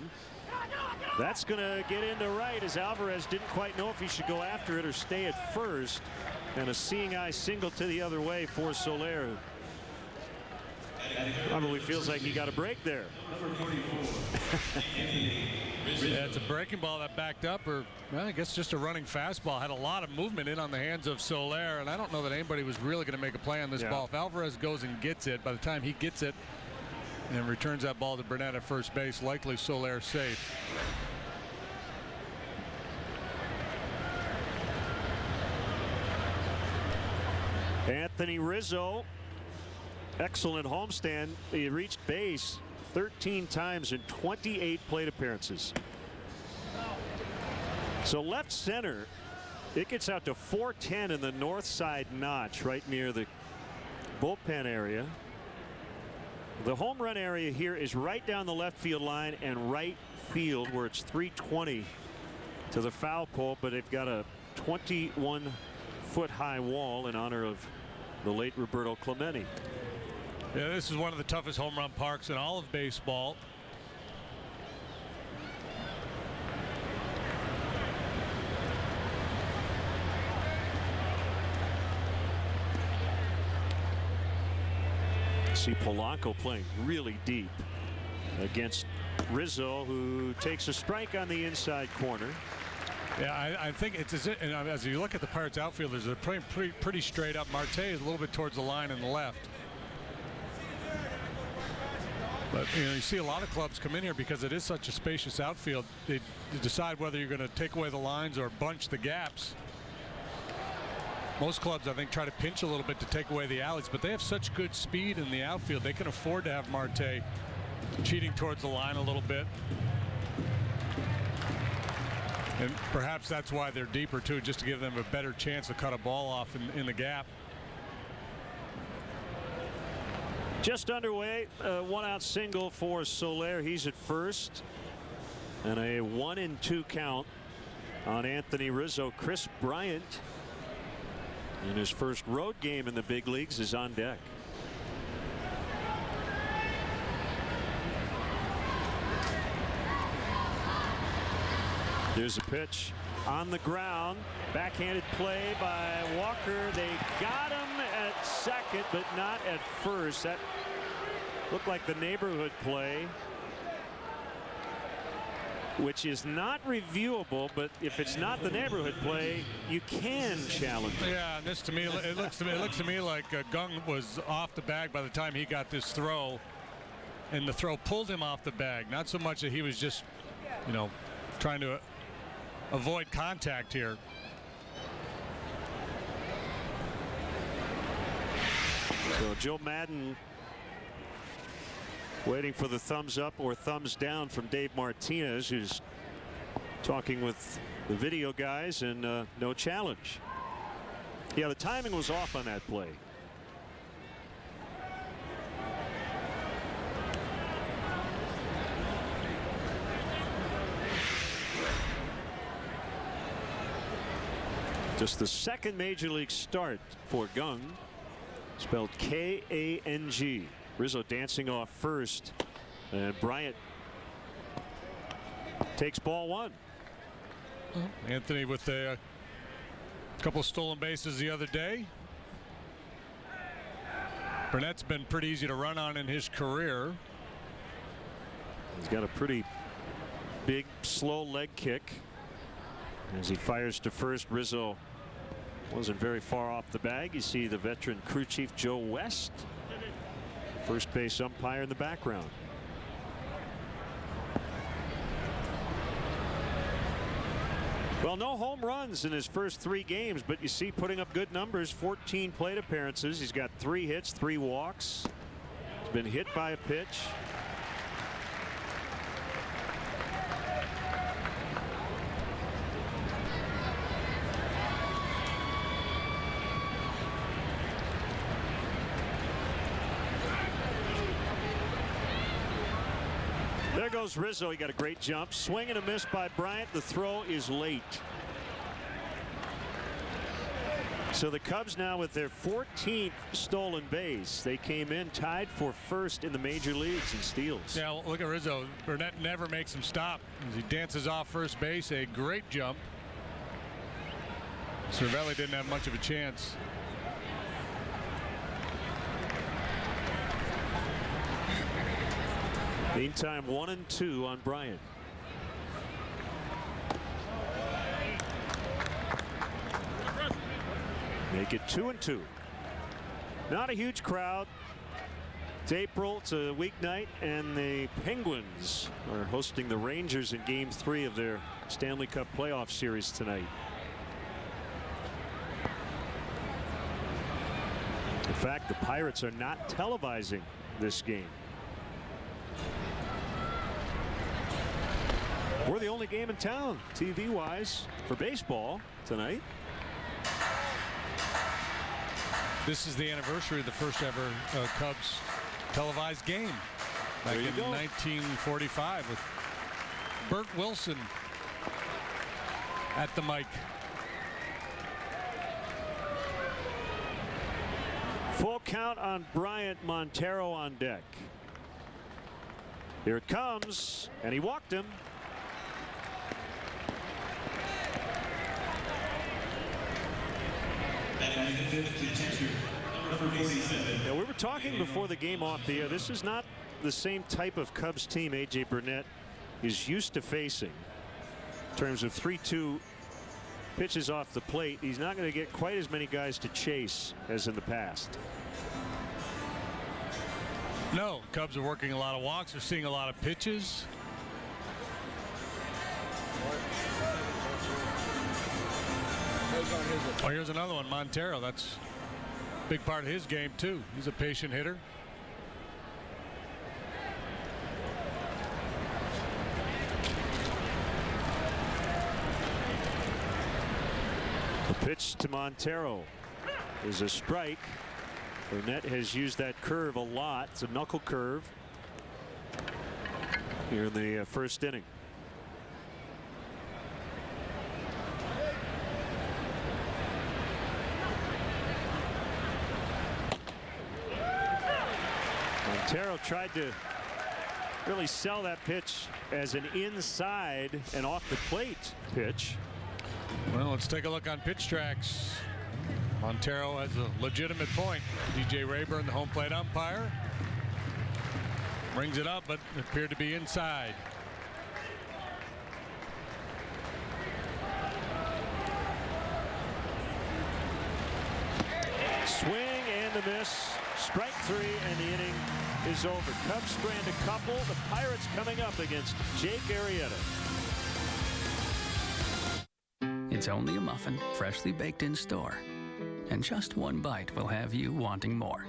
That's going to get into right as Alvarez didn't quite know if he should go after it or stay at first. And a seeing eye single to the other way for Soler. Probably feels like he got a break there. Yeah, it's a breaking ball that backed up, or well, I guess just a running fastball. Had a lot of movement in on the hands of Soler, and I don't know that anybody was really going to make a play on this ball. If Alvarez goes and gets it, by the time he gets it and returns that ball to Burnett at first base, likely Soler safe. Anthony Rizzo, excellent homestand. He reached base 13 times in 28 plate appearances. So left center, it gets out to 410 in the north side notch right near the bullpen area. The home run area here is right down the left field line and right field, where it's 320 to the foul pole, but they've got a 21-foot high wall in honor of the late Roberto Clemente. Yeah, this is one of the toughest home run parks in all of baseball. See Polanco playing really deep against Rizzo, who takes a strike on the inside corner. Yeah, I think it's as you look at the Pirates outfielders, they're playing pretty straight up. Marte is a little bit towards the line on the left. But you see a lot of clubs come in here because it is such a spacious outfield. They decide whether you're going to take away the lines or bunch the gaps. Most clubs, I think, try to pinch a little bit to take away the alleys, but they have such good speed in the outfield. They can afford to have Marte cheating towards the line a little bit. And perhaps that's why they're deeper, too, just to give them a better chance to cut a ball off in the gap. Just underway, one-out single for Soler. He's at first. And a 1-2 count on Anthony Rizzo. Chris Bryant, in his first road game in the big leagues, is on deck. There's a pitch on the ground. Backhanded play by Walker. They got him at second, but not at first. That looked like the neighborhood play, which is not reviewable, but if it's not the neighborhood play, you can challenge it. Yeah, and this to me, it looks to me like Gung was off the bag by the time he got this throw, and the throw pulled him off the bag. Not so much that he was just, trying to avoid contact here. So Joe Madden waiting for the thumbs up or thumbs down from Dave Martinez, who's talking with the video guys, and no challenge. Yeah, the timing was off on that play. Just the second major league start for Gung, spelled K-A-N-G. Rizzo dancing off first, and Bryant takes ball one. Anthony with a couple of stolen bases the other day. Burnett's been pretty easy to run on in his career. He's got a pretty big, slow leg kick. As he fires to first, Rizzo wasn't very far off the bag. You see the veteran crew chief Joe West first base umpire in the background. Well, no home runs in his first 3 games, but you see putting up good numbers. 14 plate appearances. He's got 3 hits, 3 walks. He's been hit by a pitch. There goes Rizzo. He got a great jump. Swing and a miss by Bryant. The throw is late. So the Cubs now with their 14th stolen base. They came in tied for first in the major leagues in steals. Yeah, well, look at Rizzo. Burnett never makes him stop as he dances off first base. A great jump. Cervelli didn't have much of a chance. Meantime, 1-2 on Bryant. Make it 2-2. Not a huge crowd. It's April. It's a weeknight, and the Penguins are hosting the Rangers in Game 3 of their Stanley Cup playoff series tonight. In fact, the Pirates are not televising this game. We're the only game in town, TV-wise, for baseball tonight. This is the anniversary of the first ever Cubs televised game back in 1945 with Bert Wilson at the mic. Full count on Bryant. Montero on deck. Here it comes, and he walked him. Yeah, we were talking before the game off the air. This is not the same type of Cubs team A.J. Burnett is used to facing. In terms of 3-2 pitches off the plate, he's not going to get quite as many guys to chase as in the past. No, Cubs are working a lot of walks. They're seeing a lot of pitches. Oh, here's another one, Montero. That's a big part of his game, too. He's a patient hitter. The pitch to Montero is a strike. Burnett has used that curve a lot. It's a knuckle curve here in the first inning. Montero tried to really sell that pitch as an inside and off the plate pitch. Well, let's take a look on pitch tracks. Montero has a legitimate point. DJ Rayburn, the home plate umpire, brings it up, but it appeared to be inside. Swing and a miss. Strike 3, and the inning is over. Cubs strand a couple. The Pirates coming up against Jake Arrieta. It's only a muffin, freshly baked in store. And just one bite will have you wanting more.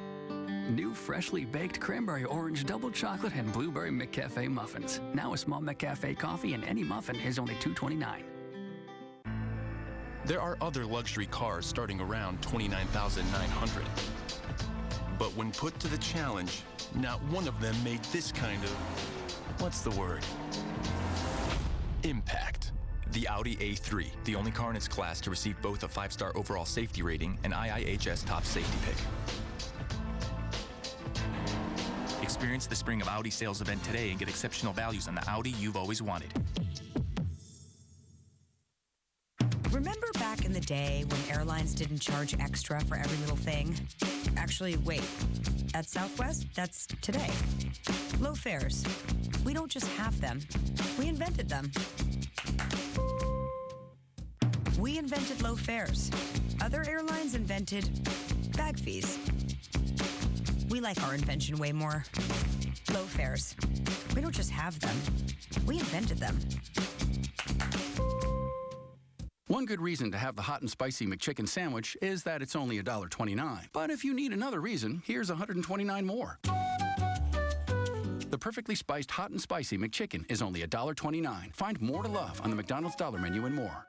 New freshly baked cranberry orange double chocolate and blueberry McCafe muffins. Now a small McCafe coffee and any muffin is only $2.29. There are other luxury cars starting around $29,900. But when put to the challenge, not one of them made this kind of, what's the word? Impact. The Audi A3, the only car in its class to receive both a 5-star overall safety rating and IIHS Top Safety Pick. Experience the spring of Audi sales event today and get exceptional values on the Audi you've always wanted. Remember back in the day when airlines didn't charge extra for every little thing? Actually, wait. At Southwest, that's today. Low fares. We don't just have them. We invented them. We invented low fares. Other airlines invented bag fees. We like our invention way more. Low fares. We don't just have them. We invented them. One good reason to have the hot and spicy McChicken sandwich is that it's only $1.29. But if you need another reason, here's 129 more. The perfectly spiced hot and spicy McChicken is only $1.29. Find more to love on the McDonald's Dollar Menu and more.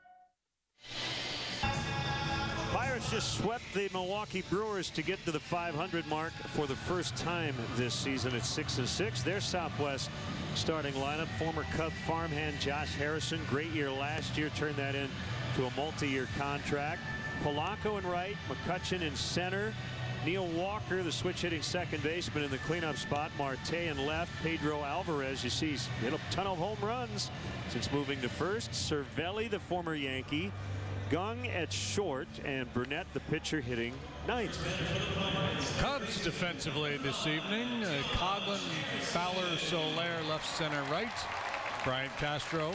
Pirates just swept the Milwaukee Brewers to get to the 500 mark for the first time this season at 6-6. Their Southwest starting lineup, former Cub farmhand Josh Harrison, great year last year, turned that into a multi-year contract. Polanco in right, McCutchen in center, Neil Walker, the switch-hitting second baseman in the cleanup spot, Marte in left, Pedro Alvarez, you see, he's hit a ton of home runs since moving to first. Cervelli, the former Yankee, Gung at short, and Burnett, the pitcher, hitting ninth. Cubs defensively this evening. Coghlan, Fowler, Soler, left, center, right. Bryant Castro,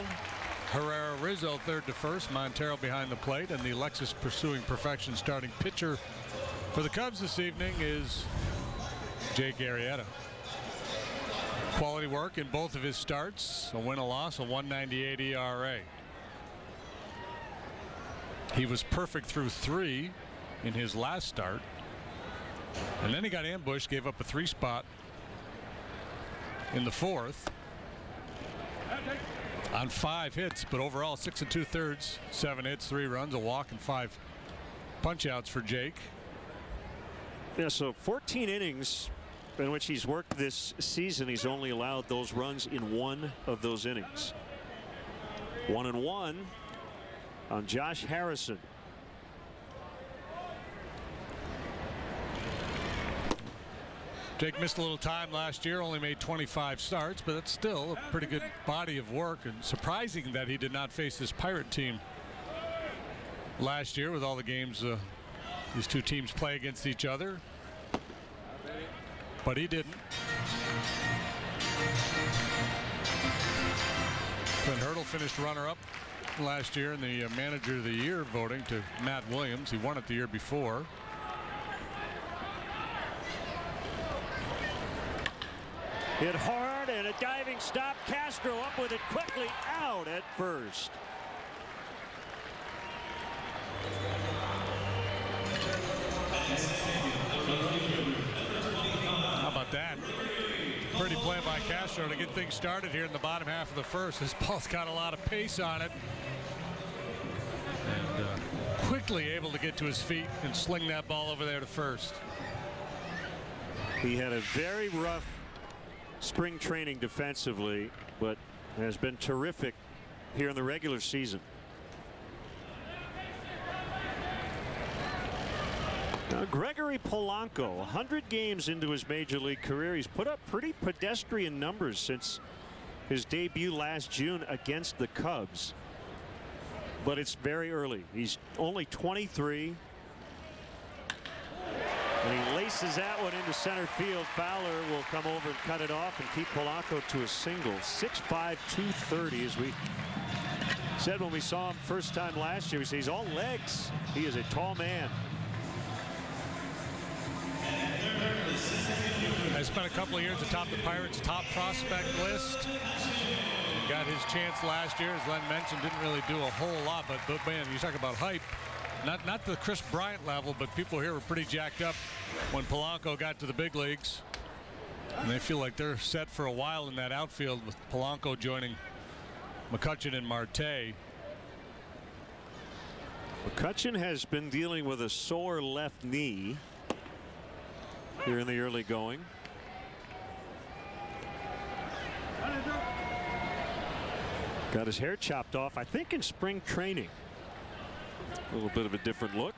Herrera, Rizzo, third to first. Montero behind the plate, and the Lexus pursuing perfection starting pitcher for the Cubs this evening is Jake Arrieta. Quality work in both of his starts. A win, a loss, a 1.98 ERA. He was perfect through 3 in his last start. And then he got ambushed, gave up a 3 spot in the 4th on 5 hits, but overall 6 2/3, 7 hits, 3 runs, a walk, and 5 punch outs for Jake. Yeah, so 14 innings in which he's worked this season. He's only allowed those runs in 1 of those innings. 1-1 on Josh Harrison. Jake missed a little time last year, only made 25 starts, but that's still a pretty good body of work, and surprising that he did not face this Pirate team last year with all the games these two teams play against each other. But he didn't. Clint Hurdle finished runner-up last year in the Manager of the Year voting to Matt Williams. He won it the year before. Hit hard and a diving stop. Castro up with it quickly, out at first. How about that? Pretty play by Castro to get things started here in the bottom half of the first. This ball's got a lot of pace on it. And quickly able to get to his feet and sling that ball over there to first. He had a very rough spring training defensively, but has been terrific here in the regular season. Now, Gregory Polanco, 100 games into his major league career. He's put up pretty pedestrian numbers since his debut last June against the Cubs. But it's very early. He's only 23. And he laces that one into center field. Fowler will come over and cut it off and keep Polanco to a single. 6'5", 230, as we said when we saw him first time last year. We say he's all legs. He is a tall man. I spent a couple of years atop the Pirates' top prospect list. Got his chance last year, as Len mentioned, didn't really do a whole lot, but man, you talk about hype. Not the Chris Bryant level, but people here were pretty jacked up when Polanco got to the big leagues. And they feel like they're set for a while in that outfield with Polanco joining McCutchen and Marte. McCutchen has been dealing with a sore left knee here in the early going. Got his hair chopped off, I think, in spring training. A little bit of a different look.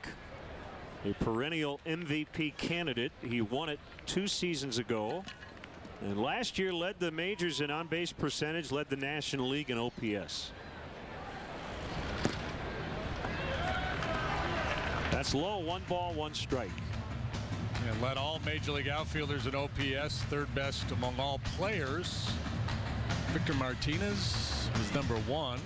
A perennial MVP candidate. He won it 2 seasons ago. And last year led the majors in on-base percentage, led the National League in OPS. That's low. 1 ball, 1 strike. And led all major league outfielders in OPS, third best among all players. Victor Martinez was number 1.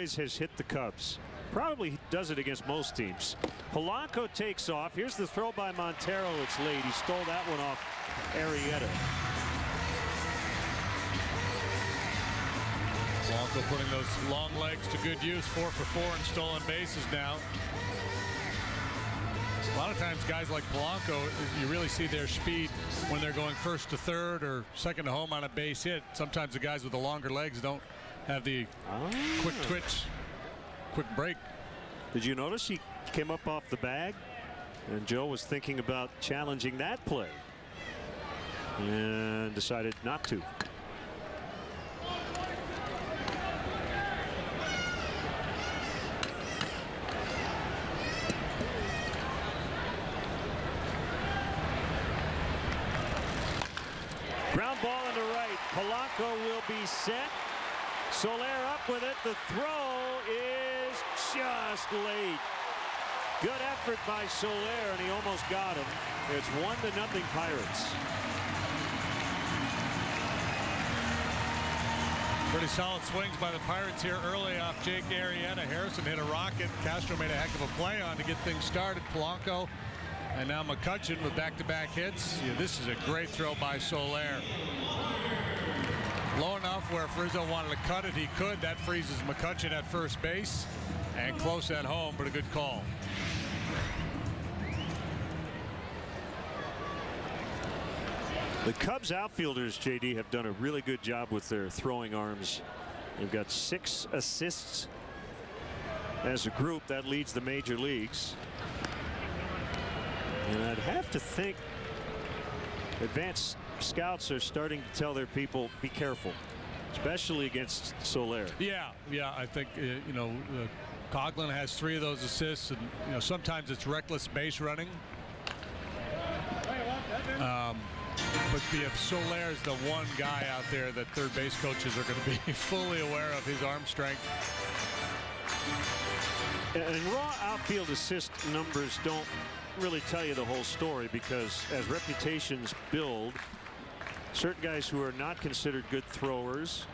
always has hit the Cubs. Probably does it against most teams. Polanco takes off. Here's the throw by Montero. It's late. He stole that one off Arrieta. Polanco putting those long legs to good use. 4 for 4 in stolen bases now. A lot of times guys like Polanco, you really see their speed when they're going first to third or second to home on a base hit. Sometimes the guys with the longer legs don't have the quick twitch, quick break. Did you notice he came up off the bag? And Joe was thinking about challenging that play and decided not to. Ground ball into right. Polanco will be set. Soler up with it. The throw is just late. Good effort by Soler, and he almost got him. It's 1-0 Pirates. Pretty solid swings by the Pirates here early off Jake Arrieta. Harrison hit a rocket. Castro made a heck of a play on to get things started. Polanco and now McCutchen with back-to-back hits. Yeah, this is a great throw by Soler. Low enough where if Rizzo wanted to cut it, he could. That freezes McCutchen at first base. And close at home, but a good call. The Cubs outfielders, JD, have done a really good job with their throwing arms. They've got 6 assists as a group. That leads the major leagues. And I'd have to think advanced scouts are starting to tell their people, be careful, especially against Soler. Yeah, I think, you know, Coughlin has 3 of those assists, and, you know, sometimes it's reckless base running. But Soler is the one guy out there that third base coaches are going to be fully aware of his arm strength. And raw outfield assist numbers don't really tell you the whole story, because as reputations build, certain guys who are not considered good throwers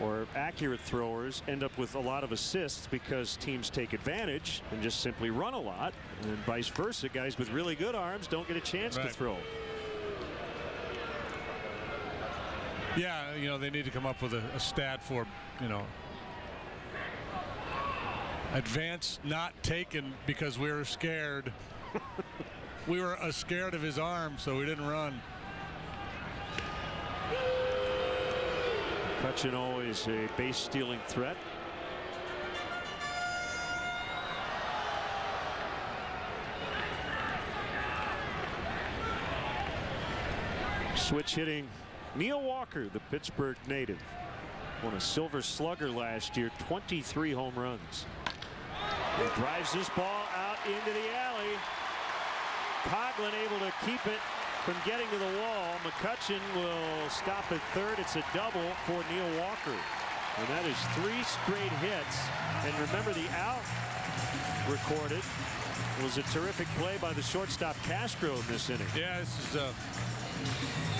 or accurate throwers end up with a lot of assists because teams take advantage and just simply run a lot, and vice versa. Guys with really good arms don't get a chance to throw. Yeah, you know, they need to come up with a stat for, you know, advance not taken because we were scared. We were scared of his arm, so we didn't run. McCutchen always a base stealing threat. Switch hitting Neil Walker, the Pittsburgh native, won a Silver Slugger last year, 23 home runs. He drives this ball out into the alley. Coughlin able to keep it from getting to the wall. McCutchen will stop at third. It's a double for Neil Walker. And that is 3 straight hits. And remember, the out recorded was a terrific play by the shortstop Castro in this inning. Yeah, this is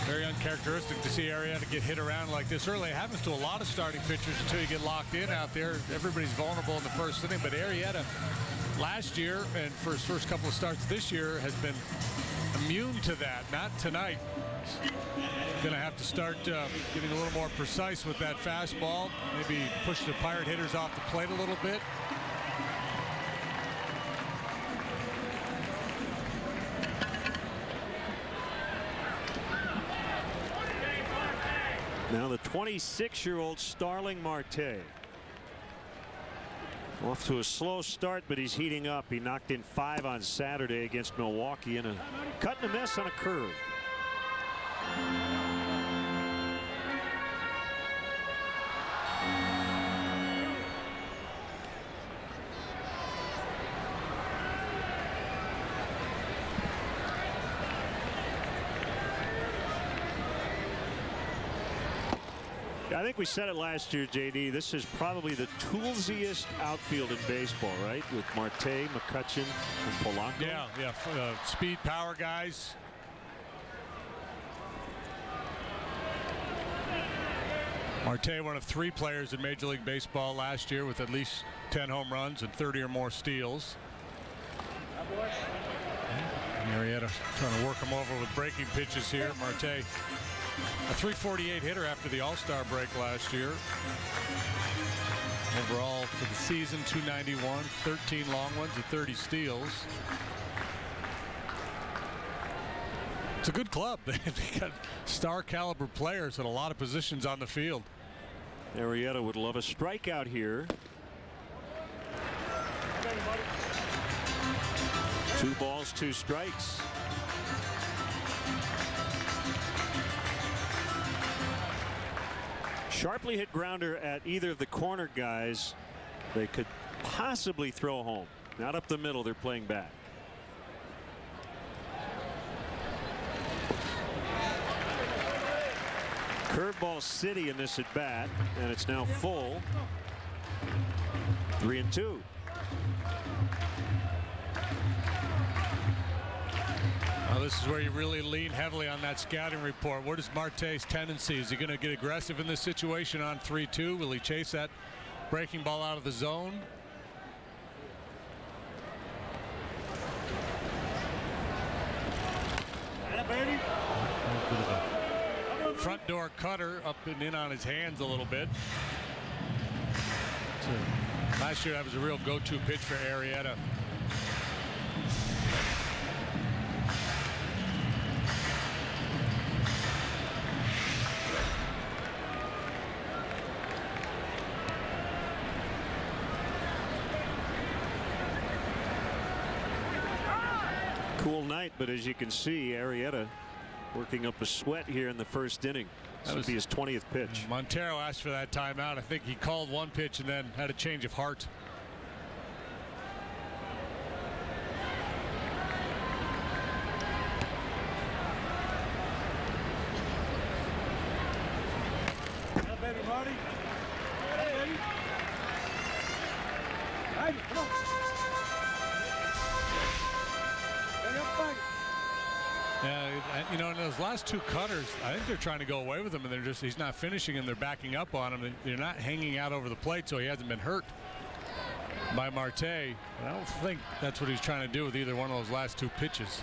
very uncharacteristic to see Arrieta get hit around like this early. It happens to a lot of starting pitchers until you get locked in out there. Everybody's vulnerable in the first inning, but Arrieta last year and for his first couple of starts this year has been immune to that. Not tonight. Going to have to start getting a little more precise with that fastball. Maybe push the Pirate hitters off the plate a little bit. Now the 26-year-old Starling Marte. Off to a slow start, but he's heating up. He knocked in 5 on Saturday against Milwaukee in a cut and a miss on a curve. I think we said it last year, JD. This is probably the toolsiest outfield in baseball, right? With Marte, McCutchen, and Polanco. Yeah. Speed, power guys. Marte, one of 3 players in Major League Baseball last year with at least 10 home runs and 30 or more steals. Arrieta trying to work him over with breaking pitches here. Marte, a .348 hitter after the All-Star break last year. Overall for the season, .291, 13 long ones and 30 steals. It's a good club. They got star caliber players at a lot of positions on the field. Arrieta would love a strikeout here. 2 balls, 2 strikes. Sharply hit grounder at either of the corner guys. They could possibly throw home. Not up the middle. They're playing back. Curveball city in this at bat, and it's now full. 3-2. Well, this is where you really lean heavily on that scouting report. What is Marte's tendency? Is he going to get aggressive in this situation on 3-2? Will he chase that breaking ball out of the zone? Front door cutter up and in on his hands a little bit. Last year that was a real go-to pitch for Arrieta. Cool night, but as you can see, Arrieta working up a sweat here in the first inning. This would be his 20th pitch. Montero asked for that timeout. I think he called one pitch and then had a change of heart. Hey, baby, Marty. Hey, baby. Hey, come on. Yeah, you know, in those last 2 cutters, I think they're trying to go away with him, and he's not finishing, and they're backing up on him. They're not hanging out over the plate, so he hasn't been hurt by Marte. But I don't think that's what he's trying to do with either one of those last 2 pitches.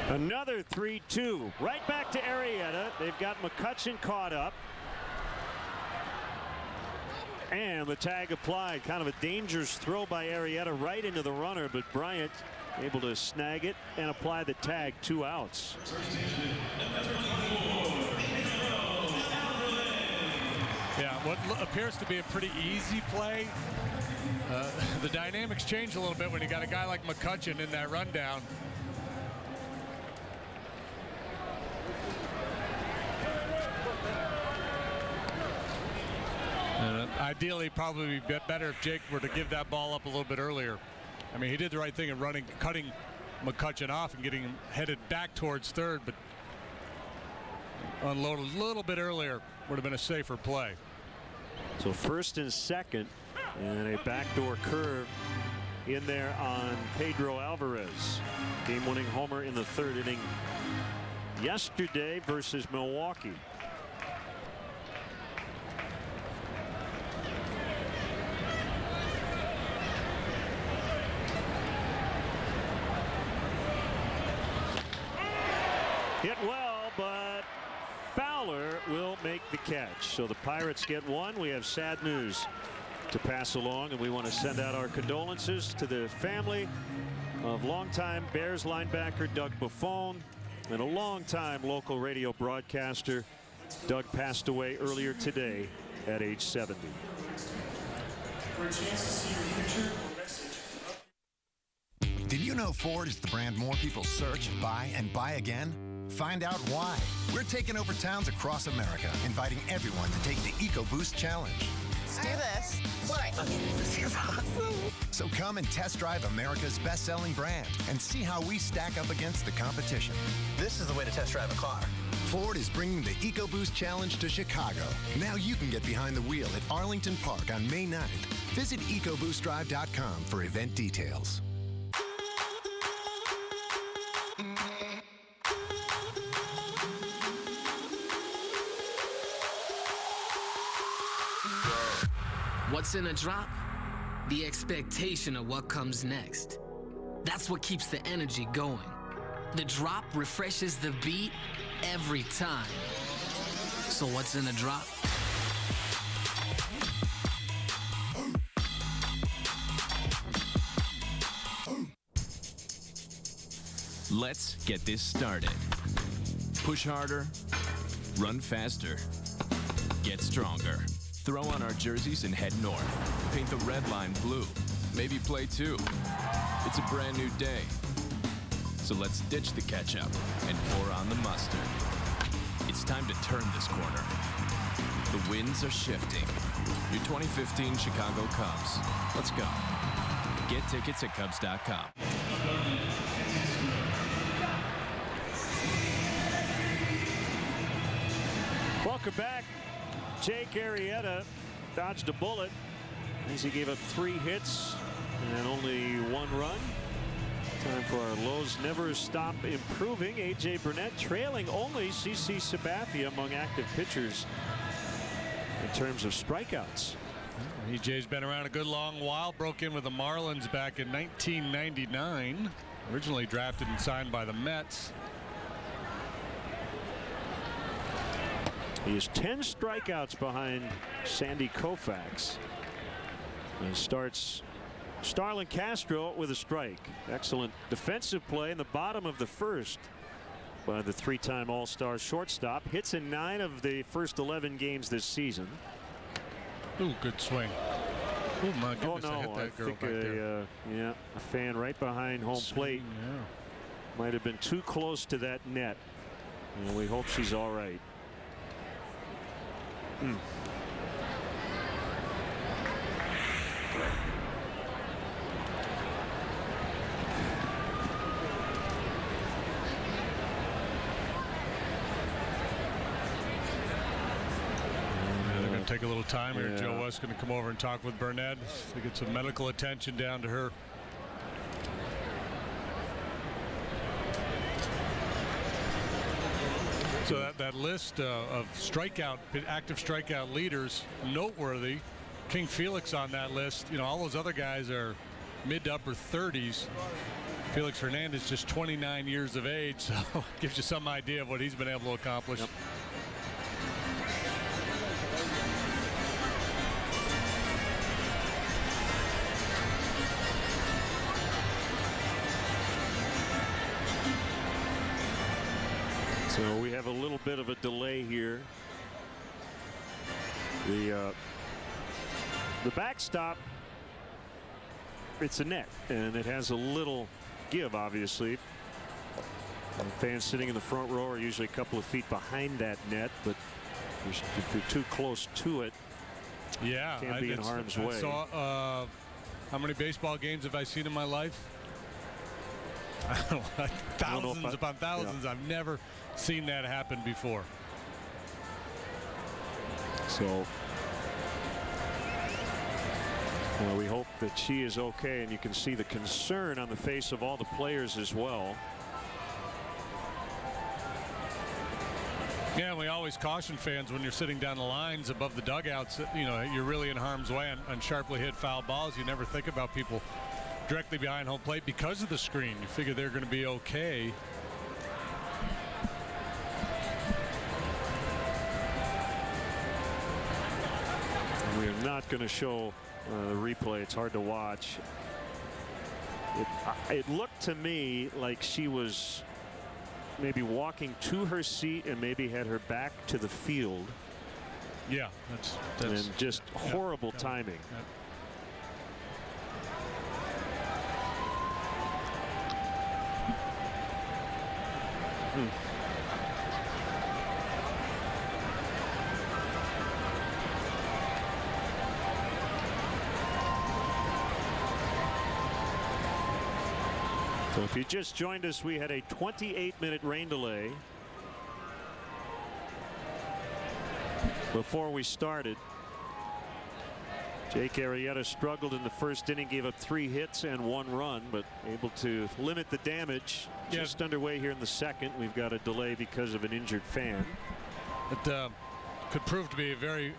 Another 3-2. Right back to Arrieta. They've got McCutchen caught up. And the tag applied. Kind of a dangerous throw by Arrieta right into the runner, but Bryant able to snag it and apply the tag. 2 outs. Yeah, what appears to be a pretty easy play. The dynamics change a little bit when you got a guy like McCutchen in that rundown. Ideally, probably be better if Jake were to give that ball up a little bit earlier. I mean, he did the right thing in cutting McCutchen off and getting him headed back towards third, but unload a little bit earlier would have been a safer play. So first and second, and a backdoor curve in there on Pedro Alvarez. Game-winning homer in the 3rd inning yesterday versus Milwaukee. Hit well, but Fowler will make the catch. So the Pirates get one. We have sad news to pass along, and we want to send out our condolences to the family of longtime Bears linebacker Doug Buffone and a longtime local radio broadcaster. Doug passed away earlier today at age 70. For a chance to see your future or message. Did you know Ford is the brand more people search, buy, and buy again? Find out why. We're taking over towns across America, inviting everyone to take the EcoBoost Challenge. Let's do this. What? This is awesome. So come and test drive America's best-selling brand and see how we stack up against the competition. This is the way to test drive a car. Ford is bringing the EcoBoost Challenge to Chicago. Now you can get behind the wheel at Arlington Park on May 9th. Visit EcoBoostDrive.com for event details. What's in a drop? The expectation of what comes next. That's what keeps the energy going. The drop refreshes the beat every time. So what's in a drop? Let's get this started. Push harder, run faster, get stronger. Throw on our jerseys and head north. Paint the red line blue. Maybe play two. It's a brand new day. So let's ditch the ketchup and pour on the mustard. It's time to turn this corner. The winds are shifting. Your 2015 Chicago Cubs. Let's go. Get tickets at Cubs.com. Welcome back. Jake Arrieta dodged a bullet as he gave up 3 hits and only 1 run. Time for our lows never stop improving. A.J. Burnett trailing only CC Sabathia among active pitchers in terms of strikeouts. EJ's been around a good long while. Broke in with the Marlins back in 1999. Originally drafted and signed by the Mets. He has 10 strikeouts behind Sandy Koufax. And starts Starlin Castro with a strike. Excellent defensive play in the bottom of the first by the 3-time All-Star shortstop. Hits in 9 of the first 11 games this season. Ooh, good swing. Oh my goodness! Oh no! I hit that girl think back there. yeah, a fan right behind home plate. Yeah. Might have been too close to that net. And we hope she's all right. They're going to take a little time here. Yeah. Joe West's going to come over and talk with Burnett to get some medical attention down to her. So that list of active strikeout leaders, noteworthy. King Felix on that list. You know, all those other guys are mid to upper 30s. Felix Hernandez just 29 years of age, so gives you some idea of what he's been able to accomplish. Yep. So we have a little bit of a delay here. The backstop, it's a net, and it has a little give, obviously. And fans sitting in the front row are usually a couple of feet behind that net, but if you're too close to it, yeah, can't be in harm's way. I saw, how many baseball games have I seen in my life? Thousands upon thousands. Yeah. I've never seen that happen before. So well, we hope that she is okay, and you can see the concern on the face of all the players as well. Yeah, we always caution fans when you're sitting down the lines above the dugouts that, you know, you're really in harm's way on sharply hit foul balls. You never think about people directly behind home plate because of the screen. You figure they're going to be okay. We are not going to show the replay. It's hard to watch. It looked to me like she was maybe walking to her seat and maybe had her back to the field. Yeah, that's and just horrible timing. So if you just joined us, we had a 28-minute rain delay before we started. Jake Arrieta struggled in the first inning, gave up 3 hits and 1 run, but able to limit the damage. Yeah. Just underway here in the second. We've got a delay because of an injured fan. It could prove to be a very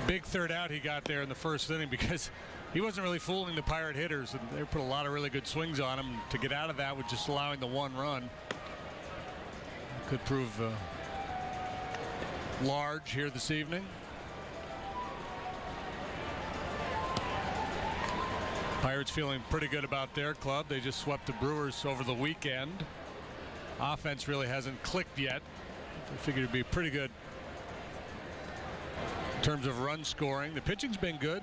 big third out he got there in the first inning because he wasn't really fooling the Pirate hitters, and they put a lot of really good swings on him. To get out of that with just allowing the one run could prove large here this evening. Pirates feeling pretty good about their club. They just swept the Brewers over the weekend. Offense really hasn't clicked yet. I figured it'd be pretty good in terms of run scoring. The pitching's been good.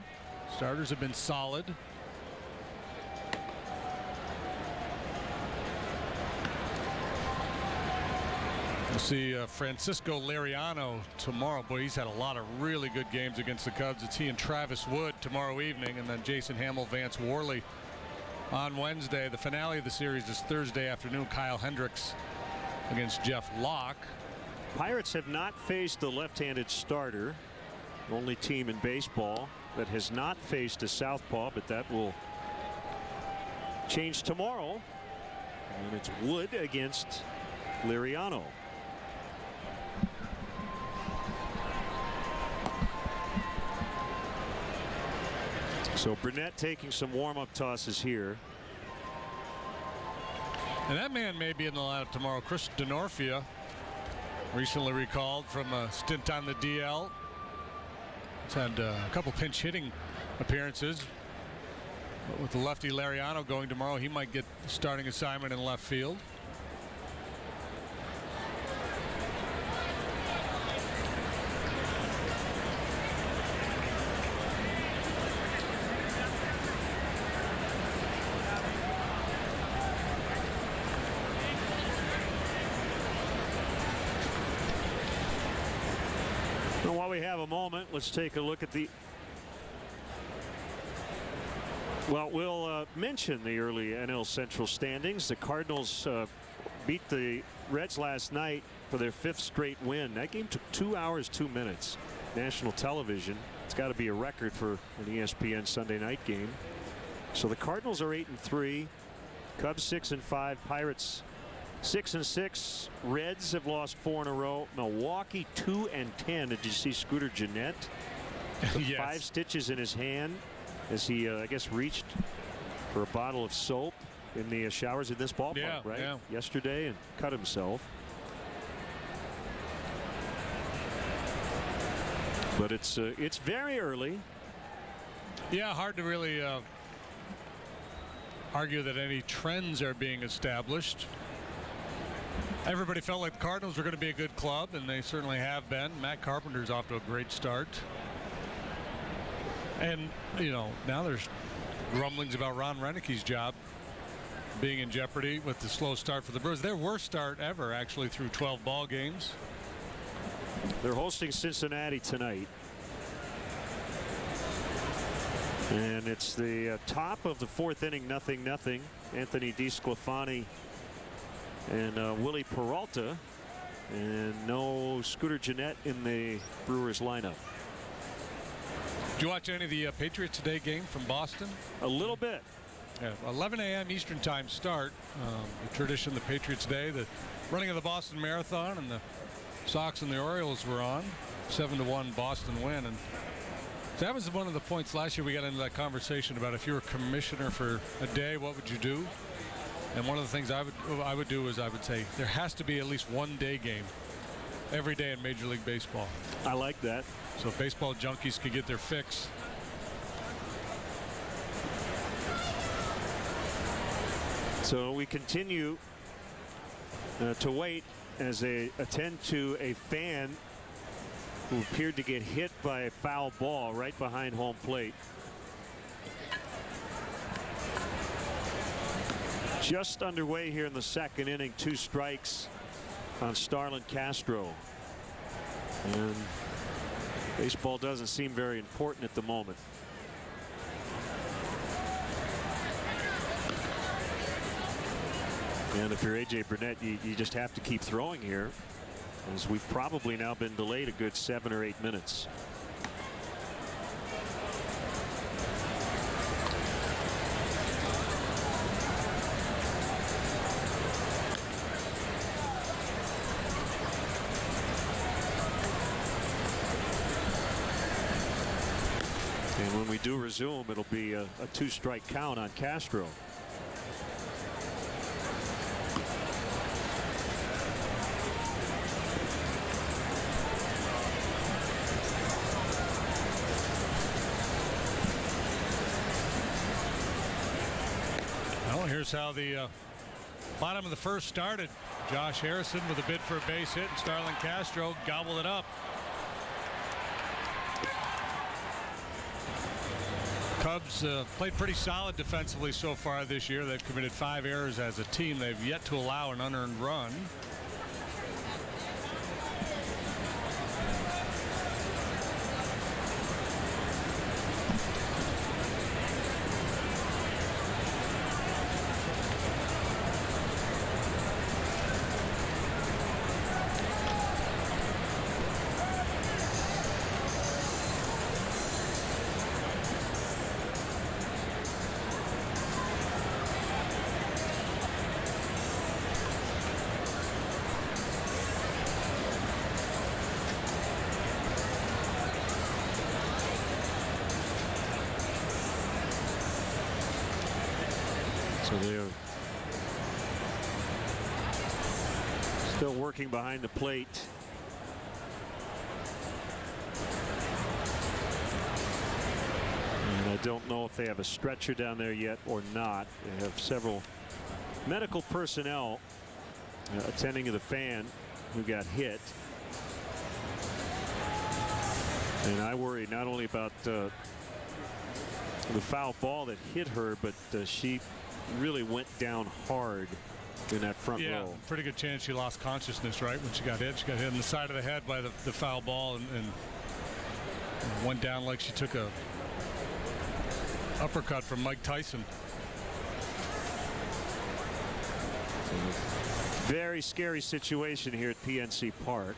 Starters have been solid. We'll see Francisco Liriano tomorrow. Boy, he's had a lot of really good games against the Cubs. It's he and Travis Wood tomorrow evening, and then Jason Hamill, Vance Worley on Wednesday. The finale of the series is Thursday afternoon. Kyle Hendricks against Jeff Locke. Pirates have not faced the left-handed starter. Only team in baseball that has not faced a southpaw, but that will change tomorrow. And it's Wood against Liriano. So Burnett taking some warm-up tosses here. And that man may be in the lineup tomorrow. Chris Denorfia, recently recalled from a stint on the DL. He's had a couple pinch hitting appearances. But with the lefty Liriano going tomorrow, he might get starting assignment in left field. While we have a moment, let's take a look at the. Well, we'll mention the early NL Central standings. The Cardinals beat the Reds last night for their 5th straight win. That game took 2 hours 2 minutes. National television. It's got to be a record for an ESPN Sunday night game. So the Cardinals are 8-3, Cubs 6-5, Pirates 6-6. Reds have lost 4 in a row. Milwaukee 2-10. Did you see Scooter Gennett? Yes. 5 stitches in his hand as he, I guess, reached for a bottle of soap in the showers in this ballpark, right? Yeah. Yesterday, and cut himself. But it's very early. Yeah, hard to really argue that any trends are being established. Everybody felt like the Cardinals were going to be a good club, and they certainly have been. Matt Carpenter's off to a great start. And, you know, now there's grumblings about Ron Renicke's job being in jeopardy with the slow start for the Brewers. Their worst start ever, actually, through 12 ball games. They're hosting Cincinnati tonight. And it's the top of the 4th inning, 0-0. Anthony DeSclafani and Willie Peralta, and no Scooter Gennett in the Brewers lineup. Did you watch any of the Patriots Today game from Boston? A little bit. Yeah, 11 a.m. Eastern time start. The tradition, the Patriots Day, the running of the Boston Marathon, and the Sox and the Orioles were on. 7-1 Boston win. And that was one of the points last year we got into that conversation about if you were commissioner for a day, what would you do? And one of the things I would do is I would say there has to be at least one day game every day in Major League Baseball. I like that. So baseball junkies can get their fix. So we continue to wait as they attend to a fan who appeared to get hit by a foul ball right behind home plate. Just underway here in the 2nd inning. 2 strikes on Starlin Castro. And baseball doesn't seem very important at the moment. And if you're A.J. Burnett, you just have to keep throwing here, as we've probably now been delayed a good 7 or 8 minutes. do resume, it'll be a 2-strike count on Castro. Well, here's how the bottom of the first started. Josh Harrison with a bid for a base hit, and Starlin Castro gobbled it up. Cubs played pretty solid defensively so far this year. They've committed 5 errors as a team. They've yet to allow an unearned run. So they're still working behind the plate. And I don't know if they have a stretcher down there yet or not. They have several medical personnel attending to the fan who got hit. And I worry not only about the foul ball that hit her, but she really went down hard in that front row. Pretty good chance she lost consciousness right when she got hit. She got hit in the side of the head by the foul ball and went down like she took a uppercut from Mike Tyson. Very scary situation here at PNC Park.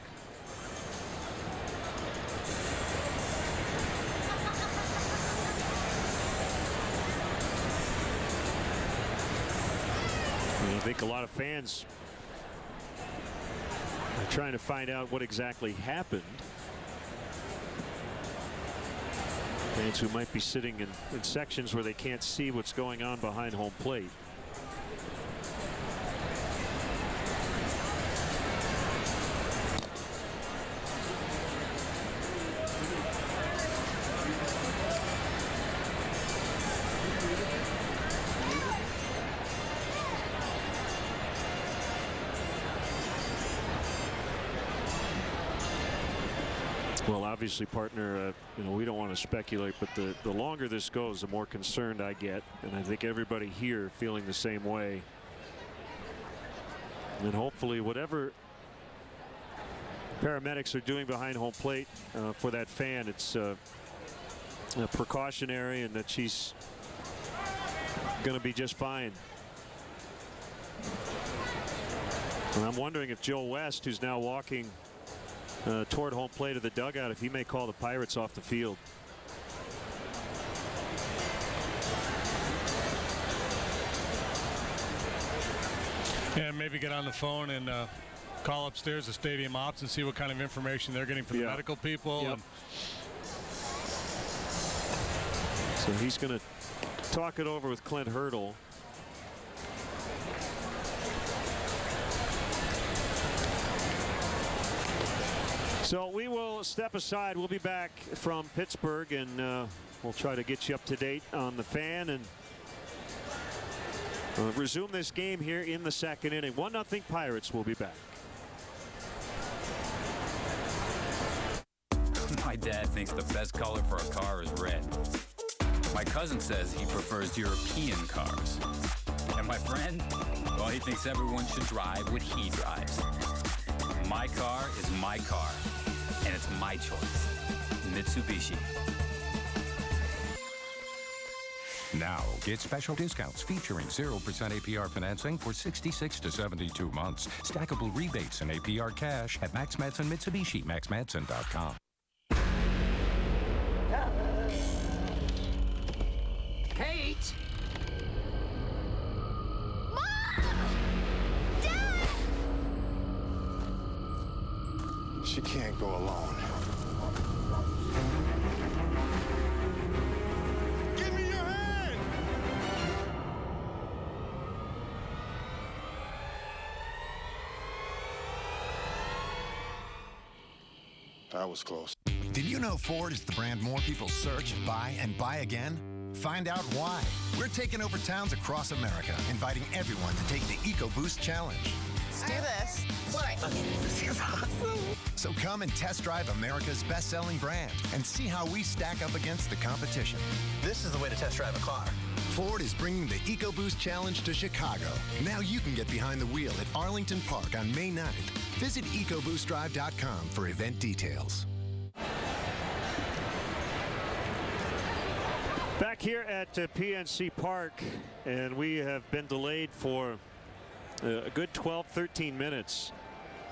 I think a lot of fans are trying to find out what exactly happened. Fans who might be sitting in sections where they can't see what's going on behind home plate. Well, obviously, partner, we don't want to speculate, but the longer this goes, the more concerned I get. And I think everybody here feeling the same way. And hopefully, whatever paramedics are doing behind home plate for that fan, it's precautionary and that she's going to be just fine. And I'm wondering if Joe West, who's now walking toward home plate of the dugout, if he may call the Pirates off the field. And maybe get on the phone and call upstairs to stadium ops and see what kind of information they're getting from the medical people. Yep. So he's going to talk it over with Clint Hurdle. So we will step aside. We'll be back from Pittsburgh, and we'll try to get you up to date on the fan and resume this game here in the second inning. 1-0 Pirates. Will be back. My dad thinks the best color for a car is red. My cousin says he prefers European cars. And my friend, well, he thinks everyone should drive what he drives. My car is my car, and it's my choice. Mitsubishi. Now, get special discounts featuring 0% APR financing for 66 to 72 months. Stackable rebates and APR cash at Max Matson Mitsubishi, maxmatson.com. Kate! She can't go alone. That was close. Did you know Ford is the brand more people search, buy, and buy again? Find out why. We're taking over towns across America, inviting everyone to take the EcoBoost Challenge. Let's do this. What? This is awesome. So come and test drive America's best-selling brand and see how we stack up against the competition. This is the way to test drive a car. Ford is bringing the EcoBoost Challenge to Chicago. Now you can get behind the wheel at Arlington Park on May 9th. Visit EcoBoostDrive.com for event details. Back here at PNC Park, and we have been delayed for a good 12, 13 minutes.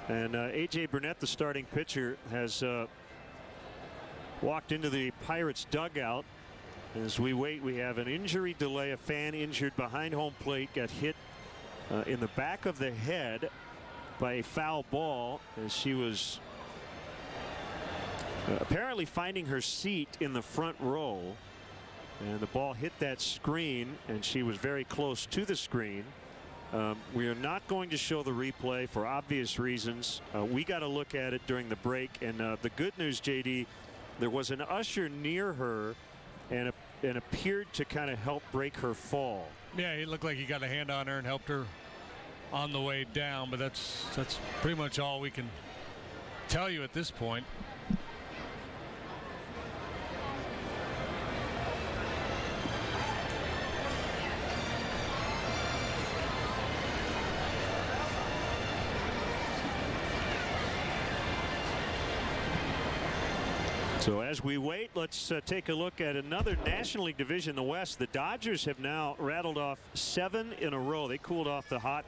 And A.J. Burnett, the starting pitcher, has walked into the Pirates dugout. As we wait, we have an injury delay. A fan injured behind home plate got hit in the back of the head by a foul ball as she was apparently finding her seat in the front row. And the ball hit that screen, and she was very close to the screen. We are not going to show the replay for obvious reasons. We got to look at it during the break. And the good news, JD, there was an usher near her and appeared to kind of help break her fall. Yeah, he looked like he got a hand on her and helped her on the way down. But that's pretty much all we can tell you at this point. So as we wait, let's take a look at another National League division in the West. The Dodgers have now rattled off 7 in a row. They cooled off the hot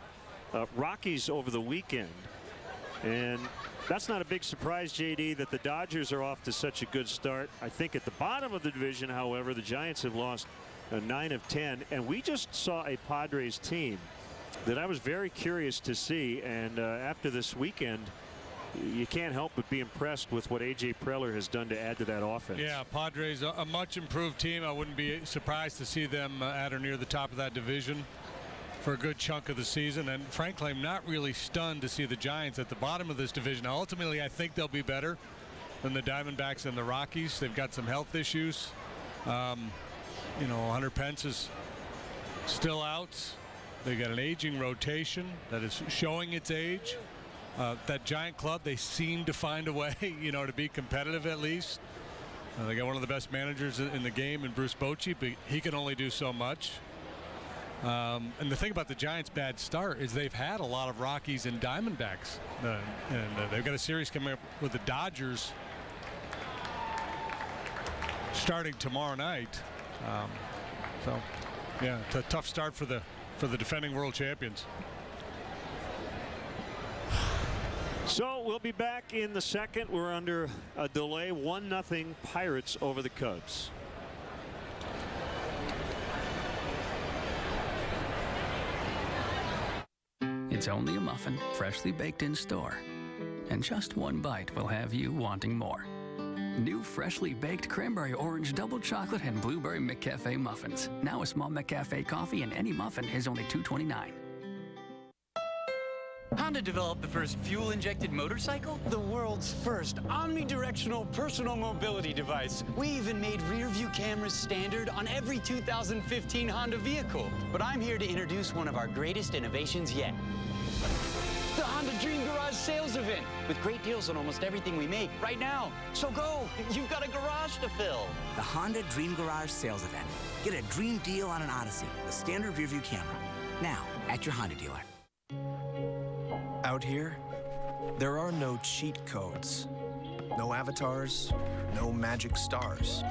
Rockies over the weekend. And that's not a big surprise, JD, that the Dodgers are off to such a good start. I think at the bottom of the division, however, the Giants have lost 9 of 10. And we just saw a Padres team that I was very curious to see. And after this weekend, you can't help but be impressed with what A.J. Preller has done to add to that offense. Yeah, Padres, a much improved team. I wouldn't be surprised to see them at or near the top of that division for a good chunk of the season. And frankly, I'm not really stunned to see the Giants at the bottom of this division. Now, ultimately, I think they'll be better than the Diamondbacks and the Rockies. They've got some health issues. Hunter Pence is still out. They got an aging rotation that is showing its age. That Giant club, they seem to find a way, to be competitive at least. They got one of the best managers in the game in Bruce Bochy, but he can only do so much. And the thing about the Giants' bad start is they've had a lot of Rockies and Diamondbacks. And they've got a series coming up with the Dodgers starting tomorrow night. Yeah, it's a tough start for the defending world champions. So we'll be back in the second. We're under a delay, 1-0 Pirates over the Cubs. It's only a muffin, freshly baked in store. And just one bite will have you wanting more. New freshly baked cranberry orange double chocolate and blueberry McCafe muffins. Now a small McCafe coffee and any muffin is only $2.29. Honda developed the first fuel-injected motorcycle? The world's first omnidirectional personal mobility device. We even made rear-view cameras standard on every 2015 Honda vehicle. But I'm here to introduce one of our greatest innovations yet. The Honda Dream Garage sales event with great deals on almost everything we make right now. So go, you've got a garage to fill. The Honda Dream Garage sales event. Get a dream deal on an Odyssey with standard rear-view camera. Now at your Honda dealer. Out here, there are no cheat codes, no avatars, no magic stars.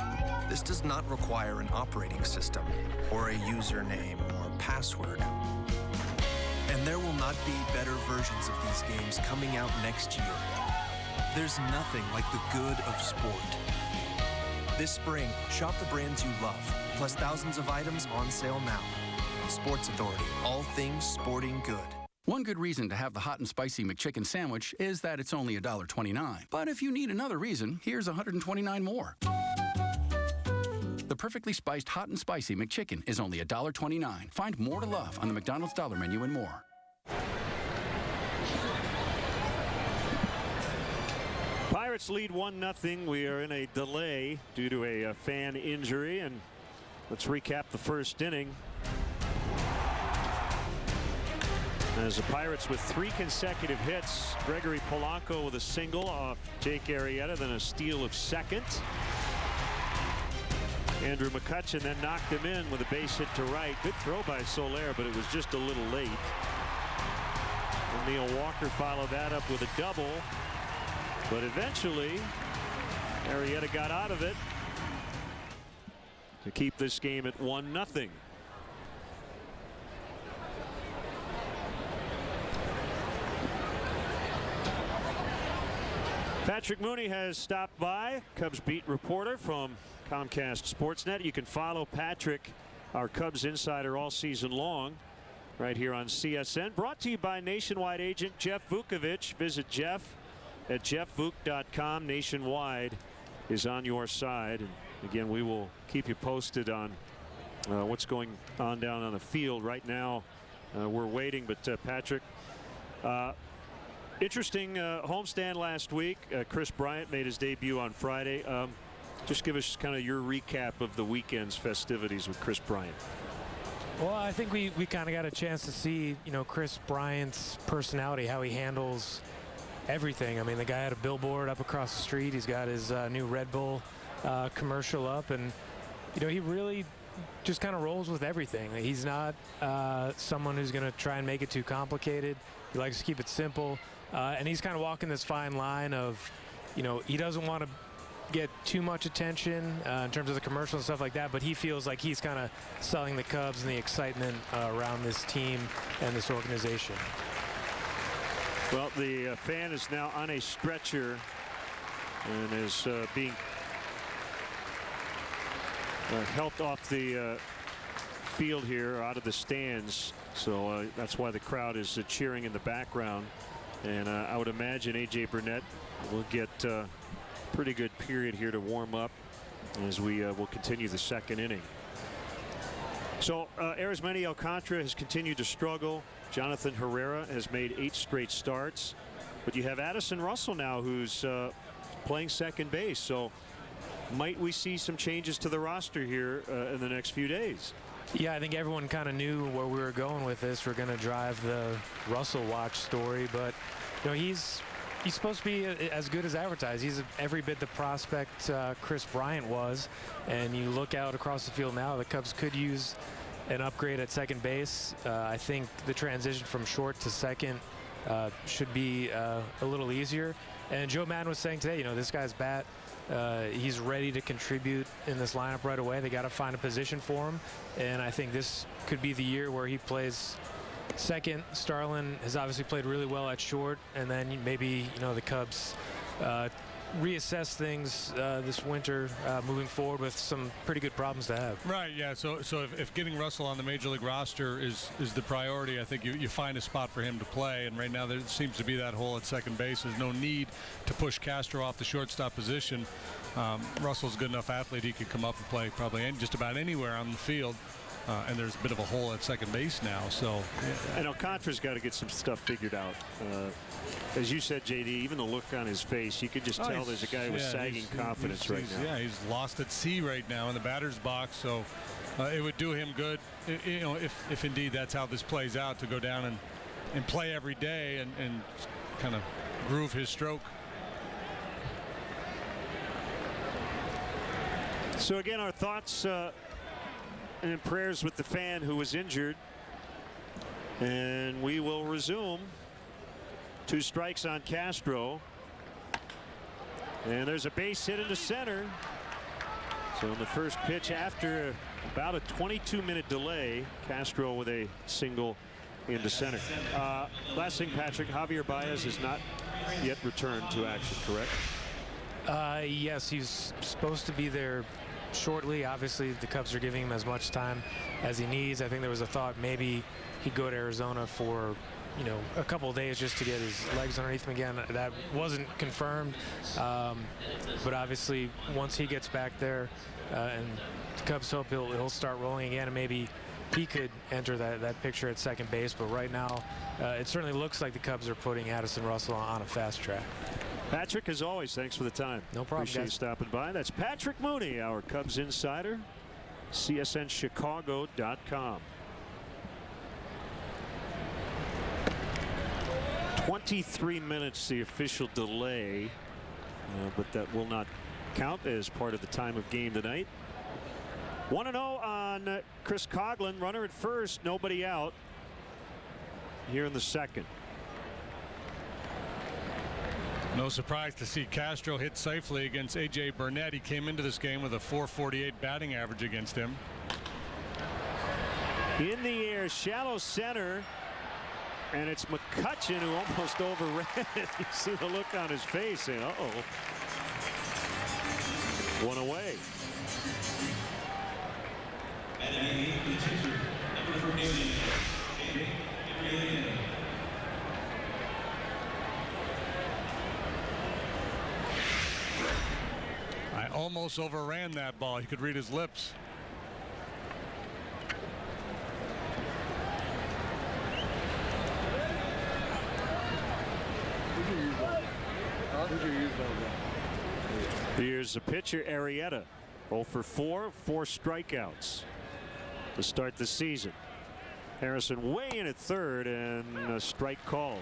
This does not require an operating system or a username or password. And there will not be better versions of these games coming out next year. There's nothing like the good of sport. This spring, shop the brands you love, plus thousands of items on sale now. Sports Authority, all things sporting good. One good reason to have the hot and spicy McChicken sandwich is that it's only $1.29. But if you need another reason, here's 129 more. The perfectly spiced hot and spicy McChicken is only $1.29. Find more to love on the McDonald's Dollar Menu and more. Pirates lead 1-0. We are in a delay due to a fan injury, and let's recap the first inning. As the Pirates with 3 consecutive hits, Gregory Polanco with a single off Jake Arrieta, then a steal of second. Andrew McCutchen then knocked him in with a base hit to right. Good throw by Soler, but it was just a little late. And Neil Walker followed that up with a double, but eventually Arrieta got out of it to keep this game at 1-0. Patrick Mooney has stopped by, Cubs beat reporter from Comcast Sportsnet. You can follow Patrick, our Cubs insider, all season long right here on CSN. Brought to you by Nationwide agent Jeff Vukovich. Visit Jeff at jeffvuk.com. Nationwide is on your side. And again, we will keep you posted on what's going on down on the field right now. We're waiting, but Patrick, interesting homestand last week. Chris Bryant made his debut on Friday. Just give us kind of your recap of the weekend's festivities with Chris Bryant. Well, I think we kind of got a chance to see, Chris Bryant's personality, how he handles everything. I mean, the guy had a billboard up across the street. He's got his new Red Bull commercial up, and he really just kind of rolls with everything. He's not someone who's going to try and make it too complicated. He likes to keep it simple, and he's kind of walking this fine line of, he doesn't want to get too much attention in terms of the commercial and stuff like that, but he feels like he's kind of selling the Cubs and the excitement around this team and this organization. Well, the fan is now on a stretcher and is being helped off the field here, out of the stands. So that's why the crowd is cheering in the background. And I would imagine A.J. Burnett will get pretty good period here to warm up as we will continue the second inning. So Arizmendi Alcantara has continued to struggle. Jonathan Herrera has made 8 straight starts, but you have Addison Russell now, who's playing second base. So might we see some changes to the roster here in the next few days? Yeah, I think everyone kind of knew where we were going with this. We're going to drive the Russell watch story, but he's supposed to be as good as advertised. He's every bit the prospect Chris Bryant was. And you look out across the field now, the Cubs could use an upgrade at second base. I think the transition from short to second should be a little easier. And Joe Madden was saying today, this guy's bat, he's ready to contribute in this lineup right away. They got to find a position for him. And I think this could be the year where he plays second. Starlin has obviously played really well at short, and then maybe the Cubs reassess things this winter moving forward with some pretty good problems to have. Right, yeah. So if getting Russell on the Major League roster is the priority, I think you find a spot for him to play. And right now there seems to be that hole at second base. There's no need to push Castro off the shortstop position. Russell's a good enough athlete. He could come up and play probably just about anywhere on the field. And there's a bit of a hole at second base now. So, and Alcantara's got to get some stuff figured out. As you said, JD, even the look on his face, you could just tell there's a guy with sagging confidence right now. Yeah, he's lost at sea right now in the batter's box. So it would do him good, if indeed that's how this plays out, to go down and play every day and kind of groove his stroke. So again, our thoughts and prayers with the fan who was injured, and we will resume. 2 strikes on Castro, and there's a base hit into center. So in the first pitch, after about a 22-minute delay, Castro with a single into center. Last thing, Patrick, Javier Baez has not yet returned to action, correct? Yes, he's supposed to be there shortly. Obviously, the Cubs are giving him as much time as he needs. I think there was a thought maybe he'd go to Arizona for a couple of days just to get his legs underneath him again. That wasn't confirmed, but obviously once he gets back there, and the Cubs hope he'll start rolling again, and maybe he could enter that picture at second base. But right now it certainly looks like the Cubs are putting Addison Russell on a fast track. Patrick, as always, thanks for the time. No problem, Appreciate you guys. stopping by. That's Patrick Mooney, our Cubs insider, CSNChicago.com. 23 minutes, the official delay, but that will not count as part of the time of game tonight. 1-0 on Chris Coughlin. Runner at first, nobody out here in the second. No surprise to see Castro hit safely against A.J. Burnett. He came into this game with a .448 batting average against him. In the air, shallow center, and it's McCutchen who almost overran it. You see the look on his face saying, uh-oh. One away. I almost overran that ball. He could read his lips. Here's the pitcher, Arrieta. 0 for 4, 4 strikeouts to start the season. Harrison way in at third and a strike called.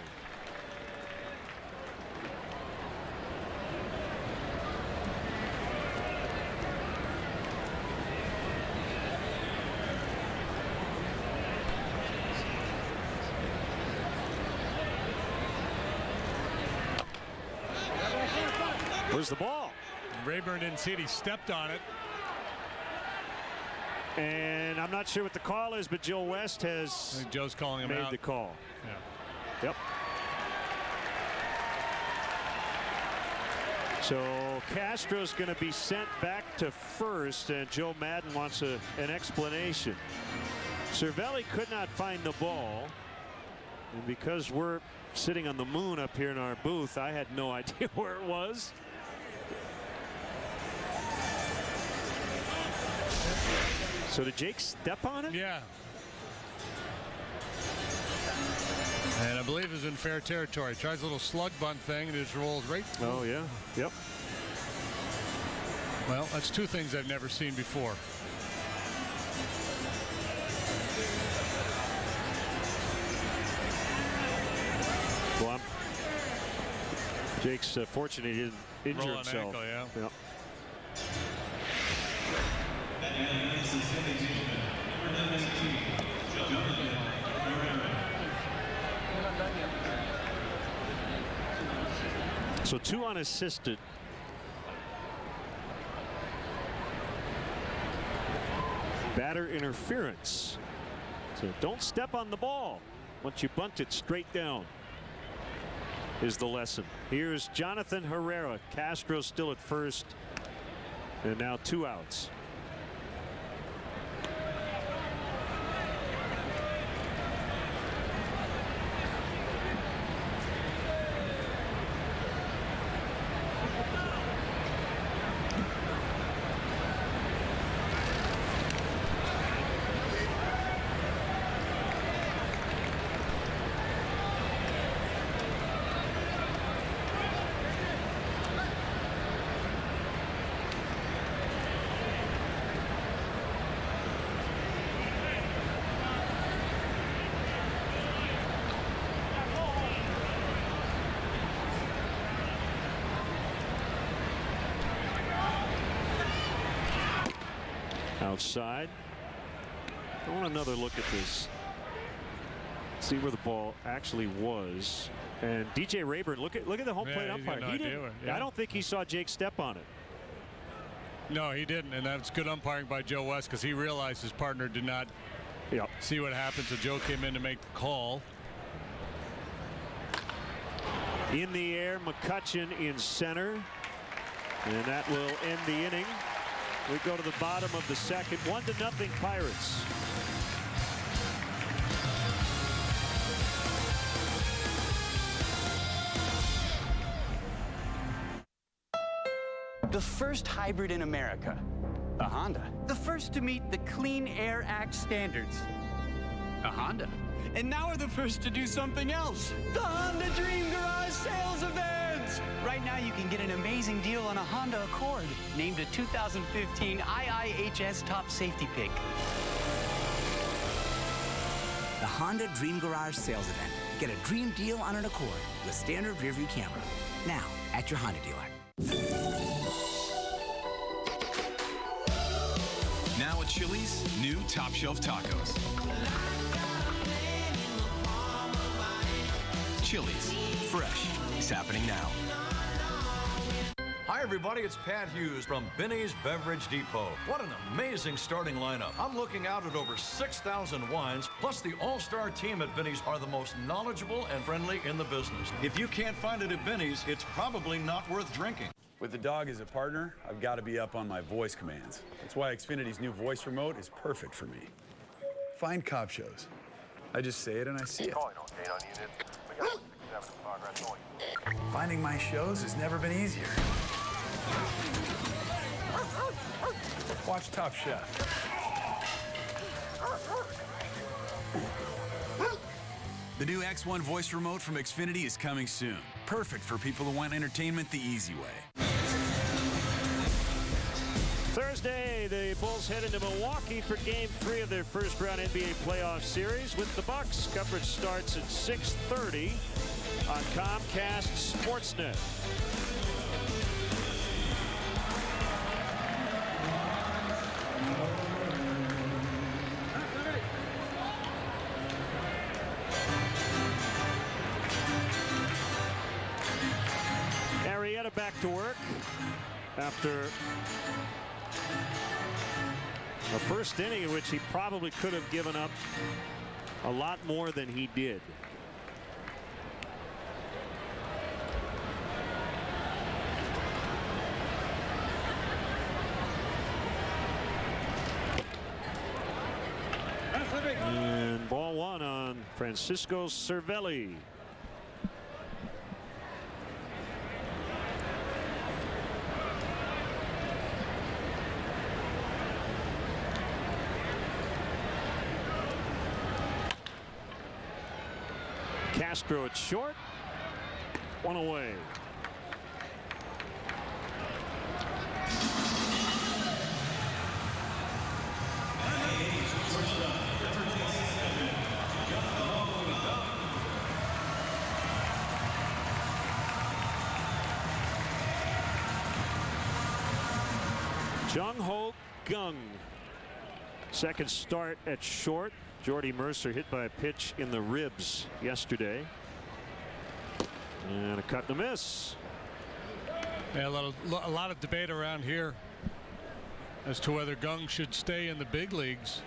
Where's the ball? Rayburn didn't see it. He stepped on it. And I'm not sure what the call is, but Joe West has I think Joe's calling him made out. the call. Yeah. Yep. So Castro's going to be sent back to first, and Joe Madden wants an explanation. Cervelli could not find the ball, and because we're sitting on the moon up here in our booth, I had no idea where it was. So did Jake step on it? Yeah. And I believe it's in fair territory. Tries a little slug bunt thing and it just rolls right through. Oh, yeah. Yep. Well, that's two things I've never seen before. Well, Jake's fortunate he didn't injure Roll on himself. ankle, yeah. Yep. So 2 unassisted. Batter interference. So don't step on the ball. Once you bunt it straight down is the lesson. Here's Jonathan Herrera. Castro still at first. And now 2 outs. Outside. I want another look at this. See where the ball actually was. And DJ Rayburn, look at the home plate umpire. No he didn't. I don't think he saw Jake step on it. No, he didn't, and that's good umpiring by Joe West because he realized his partner did not see what happened. So Joe came in to make the call. In the air, McCutchen in center, and that will end the inning. We go to the bottom of the second. 1-0 Pirates. The first hybrid in America, a Honda. The first to meet the Clean Air Act standards, a Honda. And now we're the first to do something else, the Honda Dream Garage sales event. Kids, right now you can get an amazing deal on a Honda Accord, named a 2015 IIHS Top Safety Pick. The Honda Dream Garage sales event. Get a dream deal on an Accord with standard rearview camera. Now at your Honda dealer. Now at Chili's, new top shelf tacos. Chili's, fresh. It's happening now. Hi, everybody. It's Pat Hughes from Binny's Beverage Depot. What an amazing starting lineup. I'm looking out at over 6,000 wines, plus the all-star team at Binny's are the most knowledgeable and friendly in the business. If you can't find it at Binny's, it's probably not worth drinking. With the dog as a partner, I've got to be up on my voice commands. That's why Xfinity's new voice remote is perfect for me. Find cop shows. I just say it and I see it. Finding my shows has never been easier. Watch Top Chef. The new X1 voice remote from Xfinity is coming soon. Perfect for people who want entertainment the easy way. Thursday, the Bulls head into Milwaukee for Game 3 of their first-round NBA playoff series with the Bucks. Coverage starts at 6:30 on Comcast Sportsnet. Arrieta back to work after a first inning in which he probably could have given up a lot more than he did. And ball one on Francisco Cervelli. Castro at short. One away. Jung-Ho Gung. Second start at short. Jordy Mercer hit by a pitch in the ribs yesterday. And a cut and a miss. Yeah, a lot of debate around here as to whether Gung should stay in the big leagues.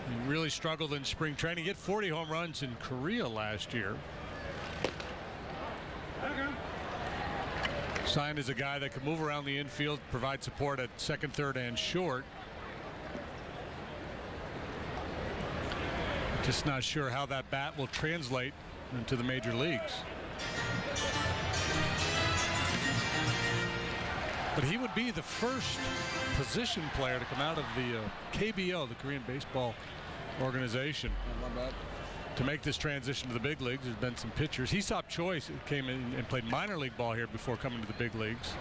He really struggled in spring training. He hit 40 home runs in Korea last year. Signed as a guy that could move around the infield, provide support at second, third, and short. Just not sure how that bat will translate into the major leagues. But he would be the first position player to come out of the KBO, the Korean Baseball Organization, to make this transition to the big leagues. There's been some pitchers. Hesop Choi came in and played minor league ball here before coming to the big leagues.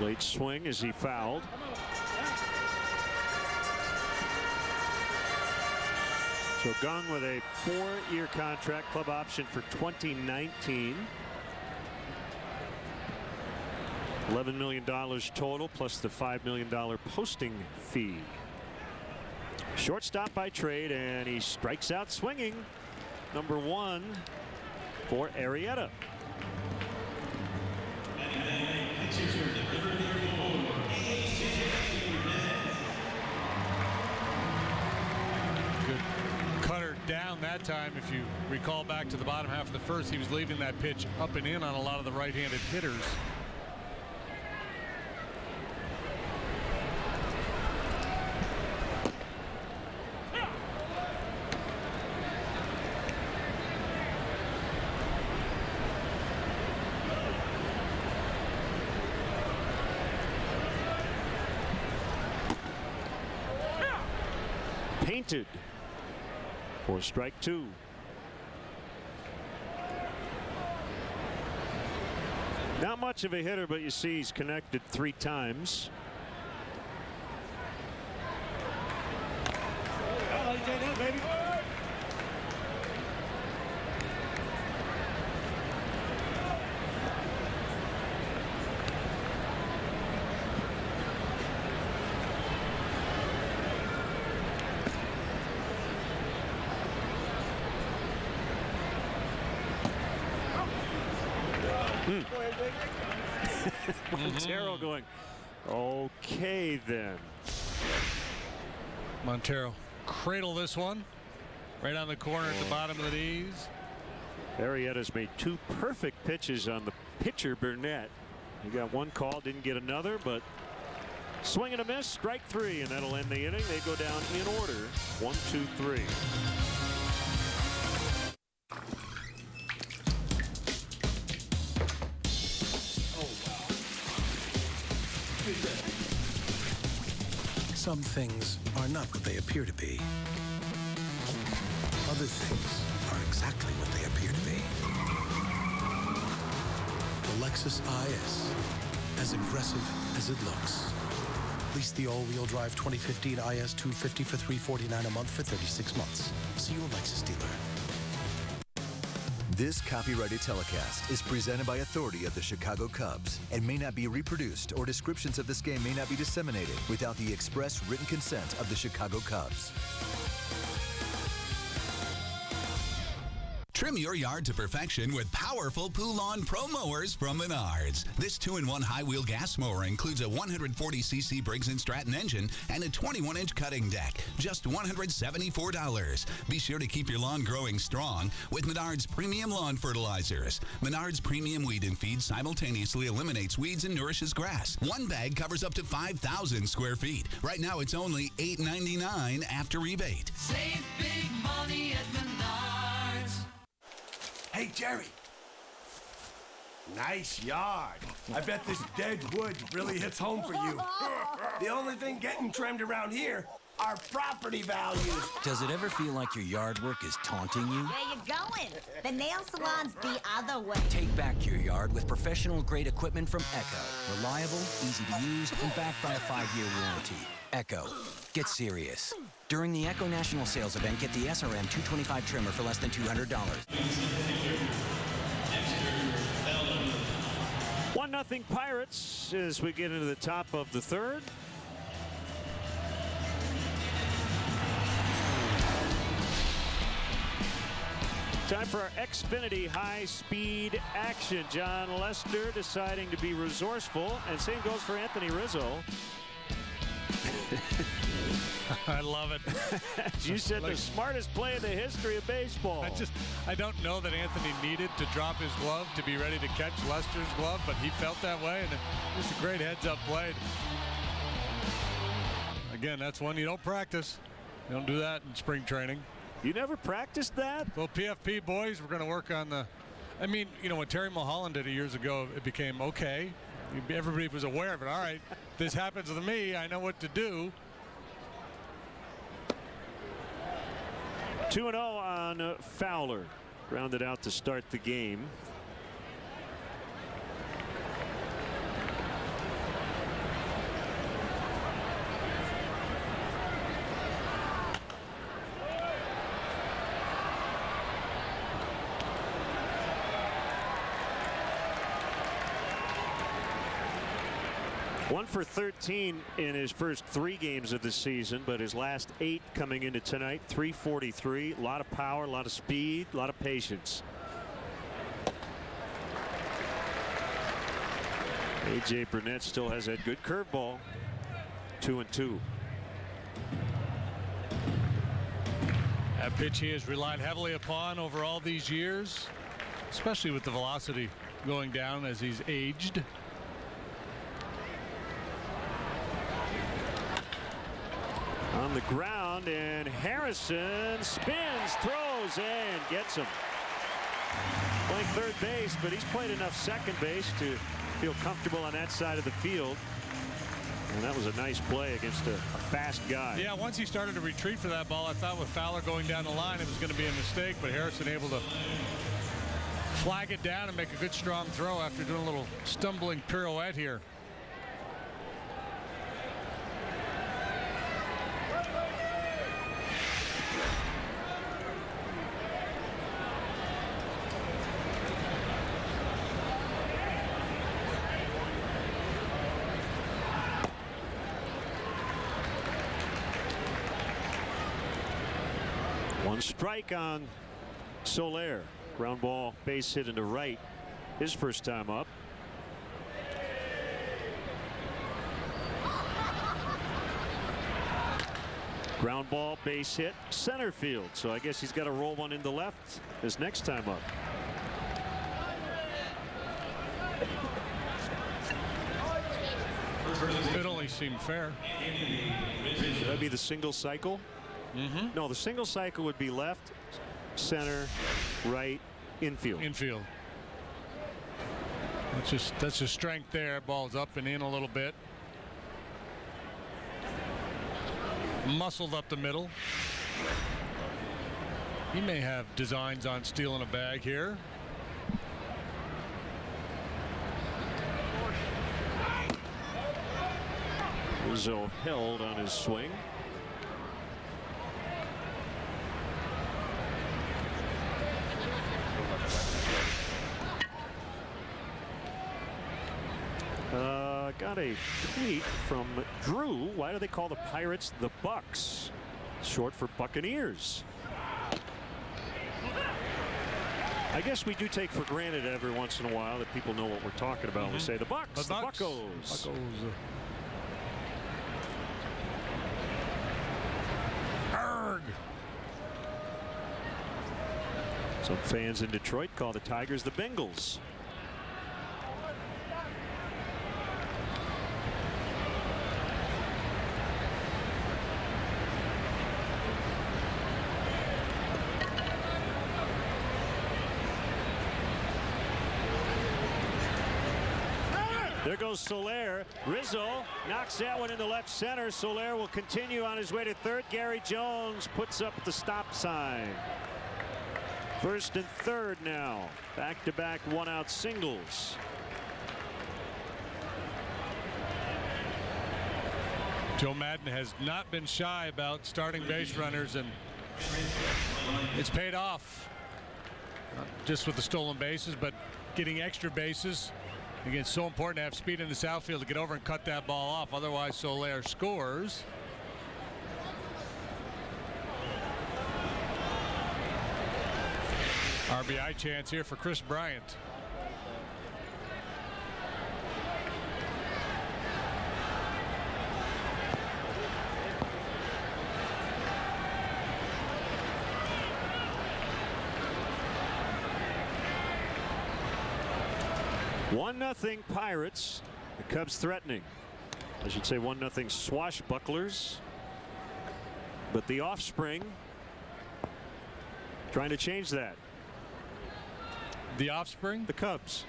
Late swing as he fouled. So Gung with a 4-year contract, club option for 2019. $11 million total plus the $5 million posting fee. Shortstop by trade, and he strikes out swinging. Number 1 for Arrieta. Good cutter down that time. If you recall back to the bottom half of the first, he was leaving that pitch up and in on a lot of the right-handed hitters. Painted. For strike two. Not much of a hitter, but you see he's connected 3 times. I'll take that, baby. Montero going, okay then. Montero cradle this one right on the corner at the bottom of the knees. Arrieta's made 2 perfect pitches on the pitcher Burnett. He got 1 call, didn't get another, but swing and a miss, strike 3, and that'll end the inning. They go down in order, 1, 2, 3. Some things are not what they appear to be. Other things are exactly what they appear to be. The Lexus IS, as aggressive as it looks. Lease the all-wheel drive 2015 IS 250 for $349 a month for 36 months. See your Lexus dealer. This copyrighted telecast is presented by authority of the Chicago Cubs and may not be reproduced, or descriptions of this game may not be disseminated without the express written consent of the Chicago Cubs. Trim your yard to perfection with powerful Poulon Pro Mowers from Menards. This 2-in-1 high-wheel gas mower includes a 140cc Briggs & Stratton engine and a 21-inch cutting deck. Just $174. Be sure to keep your lawn growing strong with Menards Premium Lawn Fertilizers. Menards Premium Weed and Feed simultaneously eliminates weeds and nourishes grass. 1 bag covers up to 5,000 square feet. Right now, it's only $8.99 after rebate. Save big money at Menards. Hey, Jerry. Nice yard. I bet this dead wood really hits home for you. The only thing getting trimmed around here are property values. Does it ever feel like your yard work is taunting you? Where you going? The nail salon's the other way. Take back your yard with professional-grade equipment from Echo. Reliable, easy to use, and backed by a 5-year warranty. Echo. Get serious. During the Echo National Sales Event, get the SRM 225 trimmer for less than $200. 1-0 Pirates as we get into the top of the 3rd. Time for our Xfinity high-speed action. John Lester deciding to be resourceful, and same goes for Anthony Rizzo. I love it. You said the smartest play in the history of baseball. I don't know that Anthony needed to drop his glove to be ready to catch Lester's glove, but he felt that way, and just a great heads-up play. Again, that's one you don't practice. You don't do that in spring training. You never practiced that? Well, PFP boys, we're going to work on the. I mean, you know, when Terry Mulholland did it years ago, it became okay. Everybody was aware of it. All right, if this happens to me, I know what to do. 2-0 on Fowler. Grounded out to start the game. One for 13 in his first 3 games of the season, but his last 8 coming into tonight. 343. A lot of power, a lot of speed, a lot of patience. A.J. Burnett still has that good curveball. 2-2. That pitch he has relied heavily upon over all these years, especially with the velocity going down as he's aged. On the ground, and Harrison spins, throws, and gets him. Playing third base, but he's played enough second base to feel comfortable on that side of the field. And that was a nice play against a fast guy. Yeah, once he started to retreat for that ball, I thought with Fowler going down the line, it was going to be a mistake, but Harrison able to flag it down and make a good strong throw after doing a little stumbling pirouette here. One strike on Soler. Ground ball, base hit into right. His first time up. Ground ball, base hit, center field. So I guess he's got to roll one into left his next time up. It only seemed fair. That'd be the single cycle. No, the single cycle would be left, center, right, infield. Infield. That's just strength there. Ball's up and in a little bit. Muscled up the middle. He may have designs on stealing a bag here. Rizzo held on his swing. Got a tweet from Drew. Why do they call the Pirates the Bucks? Short for Buccaneers. I guess we do take for granted every once in a while that people know what we're talking about when we say the Bucks, the Buccos. Arg. Some fans in Detroit call the Tigers the Bengals. There goes Soler. Rizzo knocks that one into left center. Soler will continue on his way to third. Gary Jones puts up the stop sign. First and third now. Back-to-back one-out singles. Joe Madden has not been shy about starting base runners, and it's paid off. Not just with the stolen bases, but getting extra bases. Again, so important to have speed in this outfield to get over and cut that ball off. Otherwise, Soler scores. RBI chance here for Chris Bryant. One nothing Pirates. The Cubs threatening. I should say 1-0 swashbucklers. But the offspring trying to change that. The offspring? The Cubs.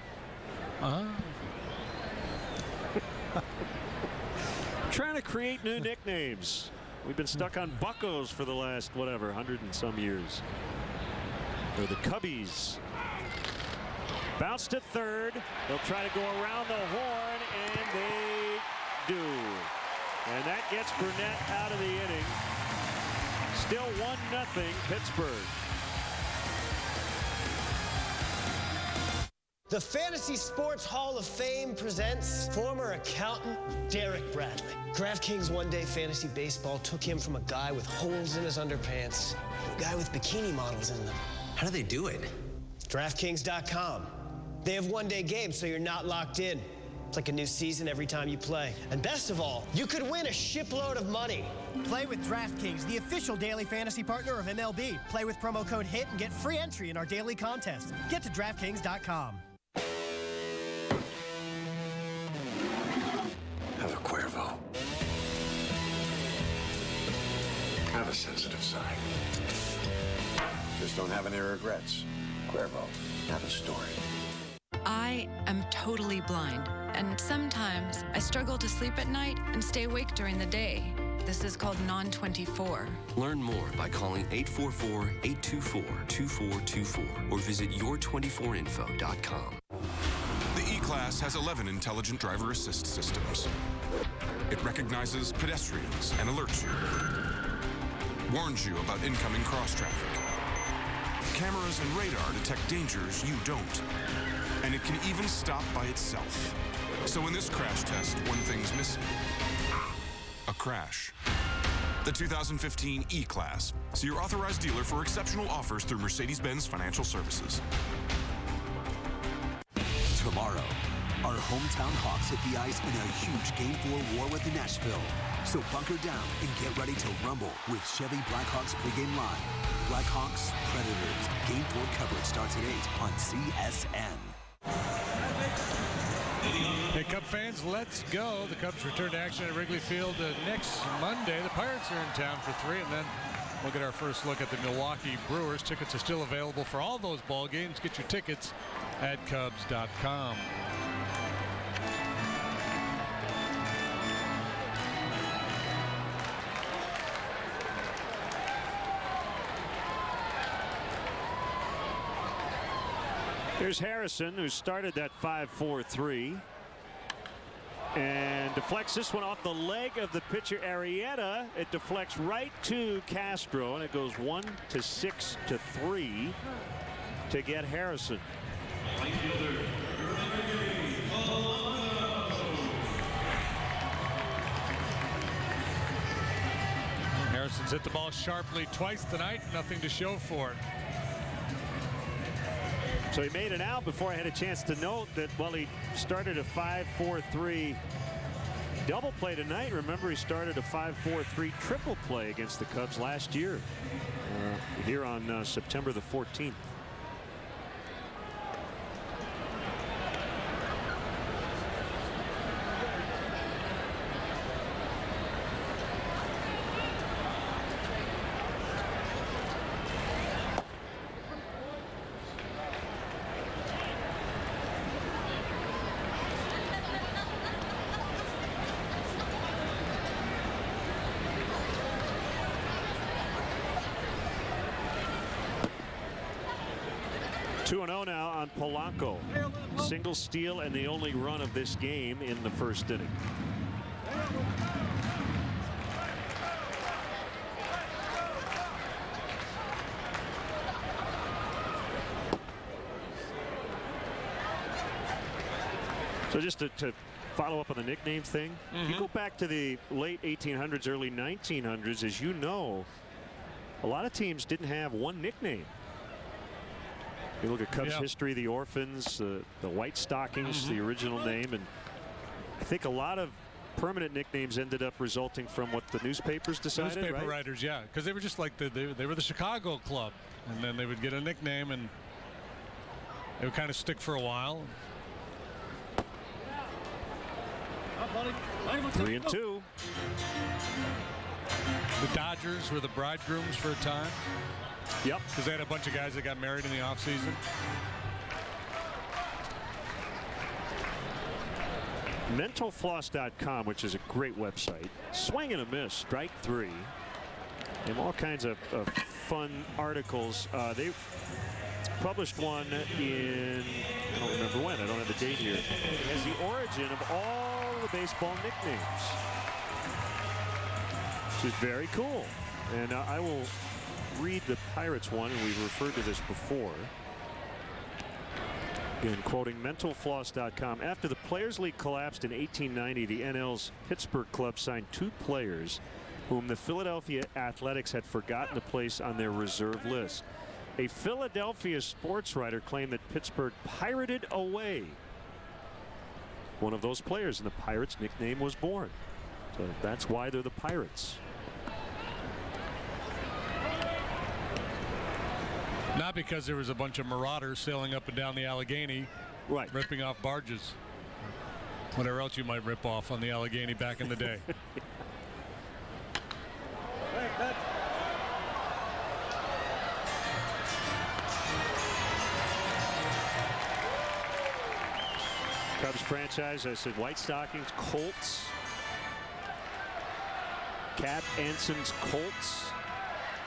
Trying to create new nicknames. We've been stuck on Buccos for the last, whatever, 100 and some years. Or the Cubbies. Bounce to third. They'll try to go around the horn, and they do. And that gets Burnett out of the inning. Still 1-0 Pittsburgh. The Fantasy Sports Hall of Fame presents former accountant Derek Bradley. DraftKings One Day Fantasy Baseball took him from a guy with holes in his underpants to a guy with bikini models in them. How do they do it? DraftKings.com. They have one-day games, so you're not locked in. It's like a new season every time you play. And best of all, you could win a shipload of money. Play with DraftKings, the official daily fantasy partner of MLB. Play with promo code HIT and get free entry in our daily contest. Get to DraftKings.com. Have a Cuervo. Have a sensitive side. Just don't have any regrets. Cuervo, have a story. I am totally blind. and sometimes I struggle to sleep at night and stay awake during the day. This is called non-24. Learn more by calling 844-824-2424 or visit your24info.com. The E-Class has 11 intelligent driver assist systems. It recognizes pedestrians and alerts you. Warns you about incoming cross-traffic. Cameras and radar detect dangers you don't. And it can even stop by itself. So in this crash test, one thing's missing. A crash. The 2015 E-Class. See your authorized dealer for exceptional offers through Mercedes-Benz Financial Services. Tomorrow, our hometown Hawks hit the ice in a huge Game 4 war with Nashville. So bunker down and get ready to rumble with Chevy Blackhawks pregame live. Blackhawks Predators. Game 4 coverage starts at 8 on CSN. Hey, Cub fans, let's go. The Cubs return to action at Wrigley Field next Monday. The Pirates are in town for 3, and then we'll get our first look at the Milwaukee Brewers. Tickets are still available for all those ball games. Get your tickets at Cubs.com. Here's Harrison, who started that 5-4-3 and deflects this one off the leg of the pitcher Arrieta. It deflects right to Castro, and it goes 1-6-3 to get Harrison. Harrison's hit the ball sharply twice tonight. Nothing to show for it. So he made it out before I had a chance to note that while he started a 5-4-3 double play tonight, remember he started a 5-4-3 triple play against the Cubs last year here on September the 14th. Now on Polanco. Single steal and the only run of this game in the first inning. So just to follow up on the nickname thing, if you go back to the late 1800s, early 1900s, as you know, a lot of teams didn't have one nickname. You look at Cubs history, the Orphans, the White Stockings, the original name, and I think a lot of permanent nicknames ended up resulting from what the newspapers decided. Newspaper writers, yeah, because they were just like they were the Chicago club, and then they would get a nickname, and it would kind of stick for a while. 3-2. The Dodgers were the bridegrooms for a time. Yep. Because they had a bunch of guys that got married in the offseason. Mentalfloss.com, which is a great website. Swing and a miss, strike 3. And all kinds of fun articles. They published one in, I don't remember when, I don't have the date here. It has the origin of all the baseball nicknames, which is very cool. And I will read the Pirates one, and we've referred to this before. Again, quoting mentalfloss.com. After the Players League collapsed in 1890, the NL's Pittsburgh club signed 2 players whom the Philadelphia Athletics had forgotten to place on their reserve list. A Philadelphia sports writer claimed that Pittsburgh pirated away one of those players, and the Pirates nickname was born. So that's why they're the Pirates. Not because there was a bunch of marauders sailing up and down the Allegheny, ripping off barges. Whatever else you might rip off on the Allegheny back in the day. Cubs franchise, I said White Stockings, Colts. Cap Anson's Colts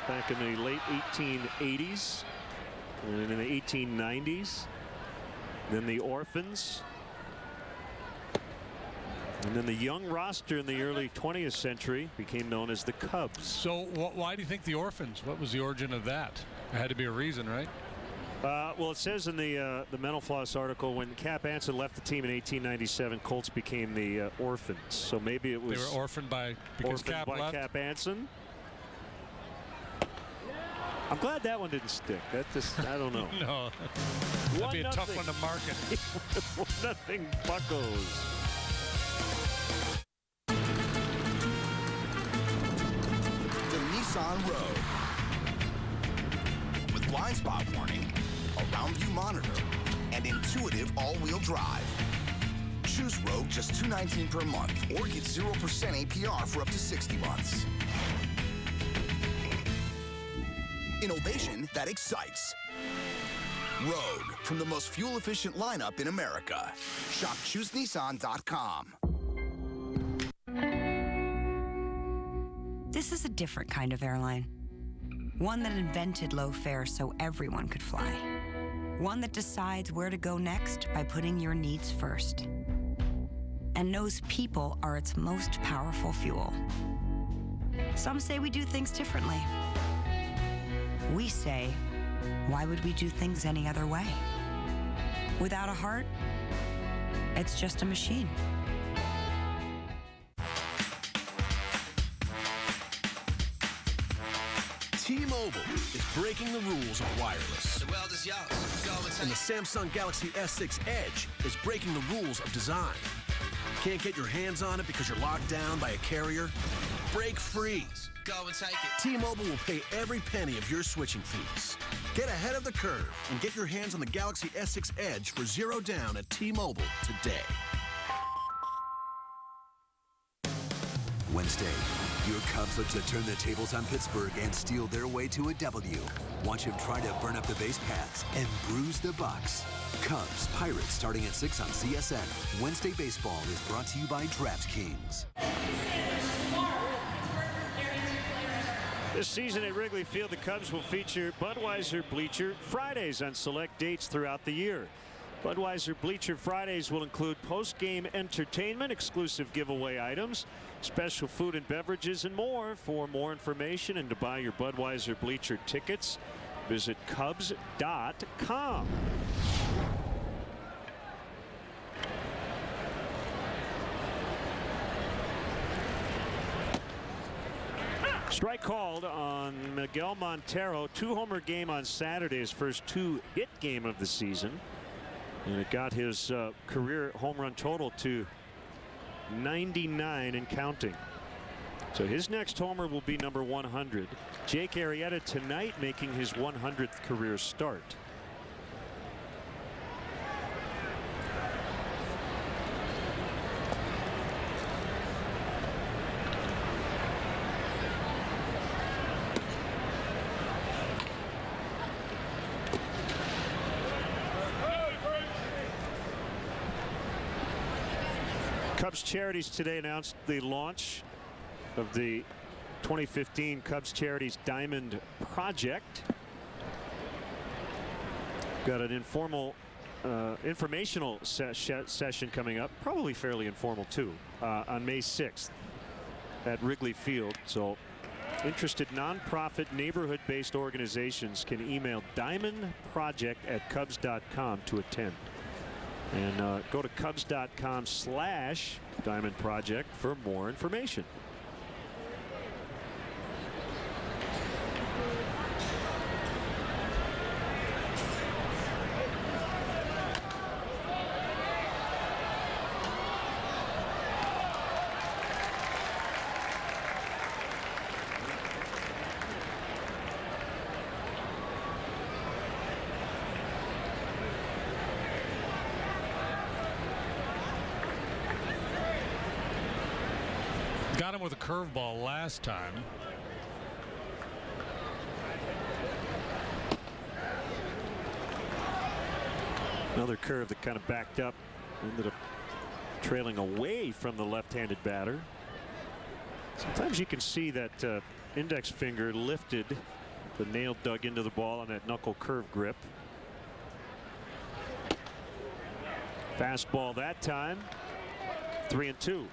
back in the late 1880s and in the 1890s. Then the Orphans. And then the young roster in the early 20th century became known as the Cubs. So why do you think the Orphans? What was the origin of that? There had to be a reason, right? Well, it says in the Mental Floss article, when Cap Anson left the team in 1897, Colts became the Orphans. So maybe it was... They were orphaned by Cap left? Cap Anson. I'm glad that one didn't stick. That just, I don't know. No. That'd be a tough one to market. 1-0 Buccos. The Nissan Rogue. With blind spot warning, a round view monitor, and intuitive all-wheel drive. Choose Rogue just $219 per month or get 0% APR for up to 60 months. Innovation that excites. Rogue, from the most fuel-efficient lineup in America. Shop ChooseNissan.com. This is a different kind of airline. One that invented low fares so everyone could fly. One that decides where to go next by putting your needs first. And knows people are its most powerful fuel. Some say we do things differently. We say, why would we do things any other way? Without a heart, it's just a machine. T-Mobile is breaking the rules of wireless. The world is yours. Go and take And the Samsung Galaxy S6 Edge is breaking the rules of design. Can't get your hands on it because you're locked down by a carrier? Break free. Go and take it. T-Mobile will pay every penny of your switching fees. Get ahead of the curve and get your hands on the Galaxy S6 Edge for $0 down at T-Mobile today. Wednesday, your Cubs look to turn the tables on Pittsburgh and steal their way to a W. Watch him try to burn up the base paths and bruise the Bucks. Cubs Pirates starting at 6 on CSN. Wednesday Baseball is brought to you by DraftKings. This season at Wrigley Field, the Cubs will feature Budweiser Bleacher Fridays on select dates throughout the year. Budweiser Bleacher Fridays will include post-game entertainment, exclusive giveaway items, special food and beverages, and more. For more information and to buy your Budweiser Bleacher tickets, visit Cubs.com. Strike called on Miguel Montero. 2-homer game on Saturday, his first 2-hit game of the season. And it got his career home run total to 99 and counting. So his next homer will be number 100. Jake Arrieta tonight making his 100th career start. Cubs Charities today announced the launch of the 2015 Cubs Charities Diamond Project. Got an informal informational session coming up, probably fairly informal too, on May 6th at Wrigley Field. So interested nonprofit neighborhood-based organizations can email diamondproject@cubs.com to attend. And go to Cubs.com/Diamond Project for more information. Got him with a curveball last time. Another curve that kind of backed up Ended up trailing away from the left-handed batter. Sometimes you can see that index finger lifted, the nail dug into the ball on that knuckle curve grip. Fastball that time. 3-2.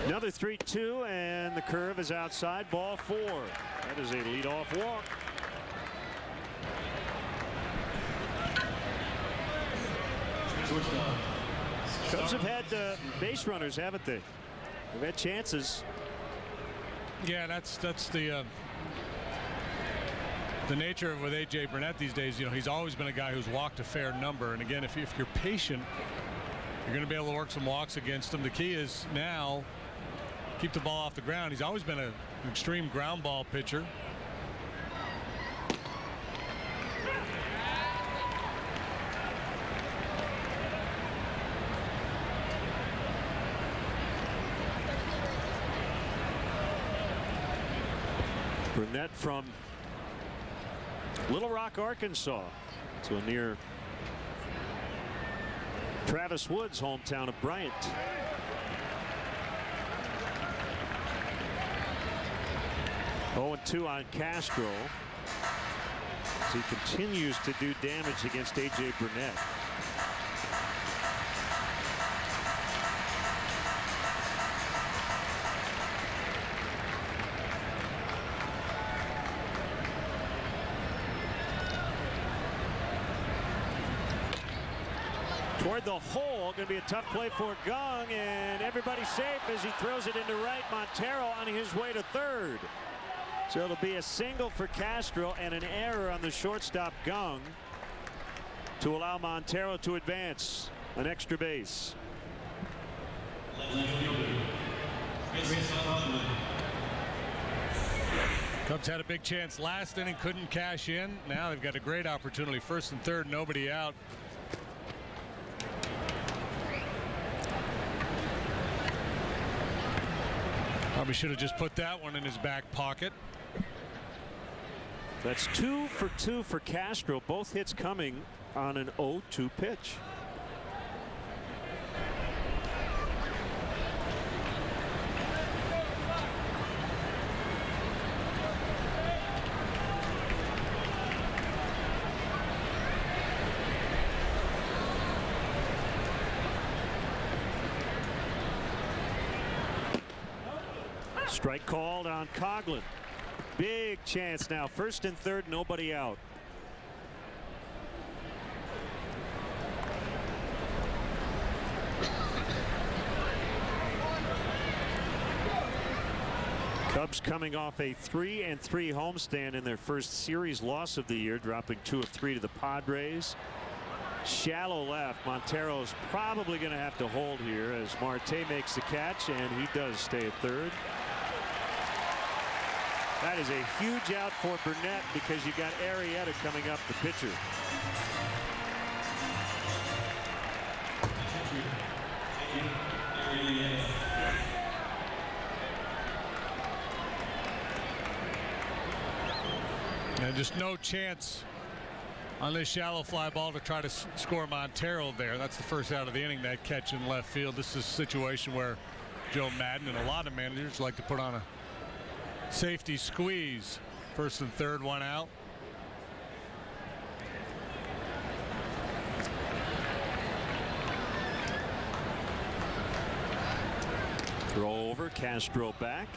Another 3-2, and the curve is outside. Ball 4. That is a leadoff walk. Cubs have had base runners, haven't they? They've had chances. Yeah, that's the nature of with A.J. Burnett these days. You know, he's always been a guy who's walked a fair number. And again, if you're patient, you're going to be able to work some walks against him. The key is now keep the ball off the ground. He's always been an extreme ground ball pitcher. Burnett from Little Rock, Arkansas, to a near Travis Wood's hometown of Bryant. Oh, 2 on Castro as he continues to do damage against A.J. Burnett. Toward the hole, going to be a tough play for Gong, and everybody's safe as he throws it into right. Montero on his way to third. So it'll be a single for Castro and an error on the shortstop Gong to allow Montero to advance an extra base. Cubs had a big chance last inning, couldn't cash in. Now they've got a great opportunity. First and third, nobody out. Probably should have just put that one in his back pocket. That's 2 for 2 for Castro. Both hits coming on an 0-2 pitch. Strike called on Coughlin. Big chance now. First and third, nobody out. Cubs coming off a 3-3 homestand in their first series loss of the year, dropping 2 of 3 to the Padres. Shallow left. Montero's probably going to have to hold here as Marte makes the catch, and he does stay at third. That is a huge out for Burnett because you got Arrieta coming up, the pitcher. And just no chance on this shallow fly ball to try to score Montero there. That's the first out of the inning, that catch in left field. This is a situation where Joe Madden and a lot of managers like to put on a safety squeeze. First and third, one out. Throw over, Castro back.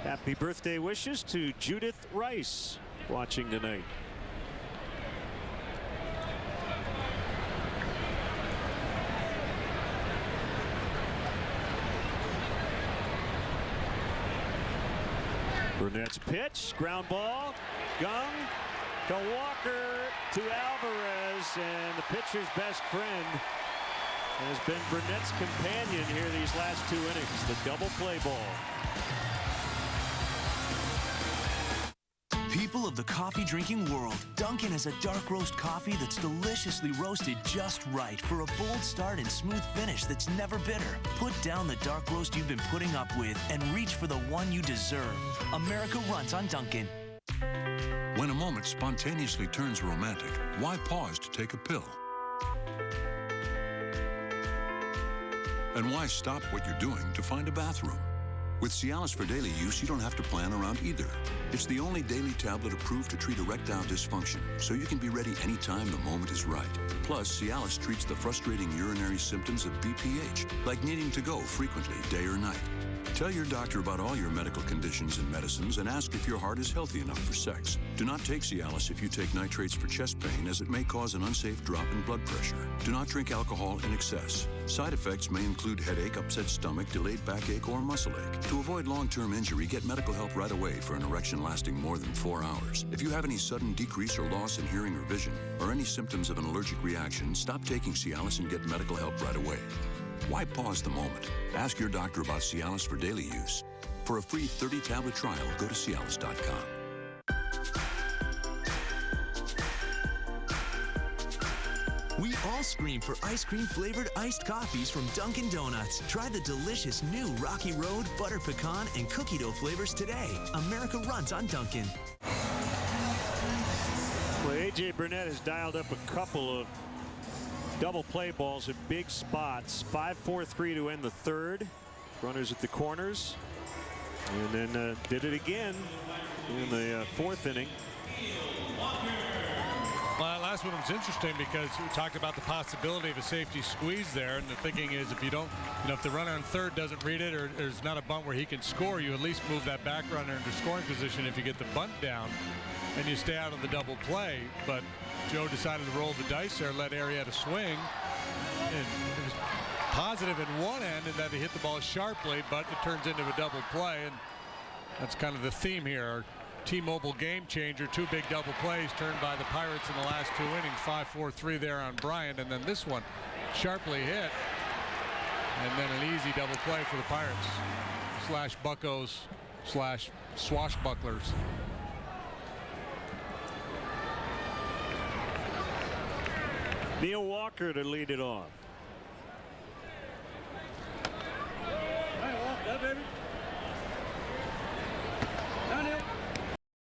Happy birthday wishes to Judith Rice watching tonight. Burnett's pitch, ground ball, Gung to Walker to Alvarez, and the pitcher's best friend has been Burnett's companion here these last 2 innings. The double play ball. People of the coffee drinking world, Dunkin' has a dark roast coffee that's deliciously roasted just right for a bold start and smooth finish that's never bitter. Put down the dark roast you've been putting up with and reach for the one you deserve. America runs on Dunkin'. When a moment spontaneously turns romantic, why pause to take a pill? And why stop what you're doing to find a bathroom? With Cialis for daily use, you don't have to plan around either. It's the only daily tablet approved to treat erectile dysfunction, so you can be ready anytime the moment is right. Plus, Cialis treats the frustrating urinary symptoms of BPH, like needing to go frequently, day or night. Tell your doctor about all your medical conditions and medicines and ask if your heart is healthy enough for sex. Do not take Cialis if you take nitrates for chest pain, as it may cause an unsafe drop in blood pressure. Do not drink alcohol in excess. Side effects may include headache, upset stomach, delayed backache, or muscle ache. To avoid long-term injury, get medical help right away for an erection lasting more than 4 hours. If you have any sudden decrease or loss in hearing or vision, or any symptoms of an allergic reaction, stop taking Cialis and get medical help right away. Why pause the moment? Ask your doctor about Cialis for daily use. For a free 30-tablet trial, go to Cialis.com. We all scream for ice cream flavored iced coffees from Dunkin' Donuts. Try the delicious new Rocky Road, butter pecan, and cookie dough flavors today. America runs on Dunkin'. Well, A.J. Burnett has dialed up a couple of double play balls at big spots. 5-4-3 to end the third. Runners at the corners. And then did it again in the fourth inning. Well, that last one was interesting because we talked about the possibility of a safety squeeze there, and the thinking is if you don't, if the runner on third doesn't read it or there's not a bunt where he can score, you at least move that back runner into scoring position if you get the bunt down and you stay out of the double play. But Joe decided to roll the dice there, let Arrieta swing, and it was positive in one end in that he hit the ball sharply, but it turns into a double play, and that's kind of the theme here. T-Mobile game changer, 2 big double plays turned by the Pirates in the last 2 innings. 5-4-3 there on Bryant, and then this one sharply hit, and then an easy double play for the Pirates slash Buccos slash swashbucklers. Neil Walker to lead it off. Hey, well, that baby.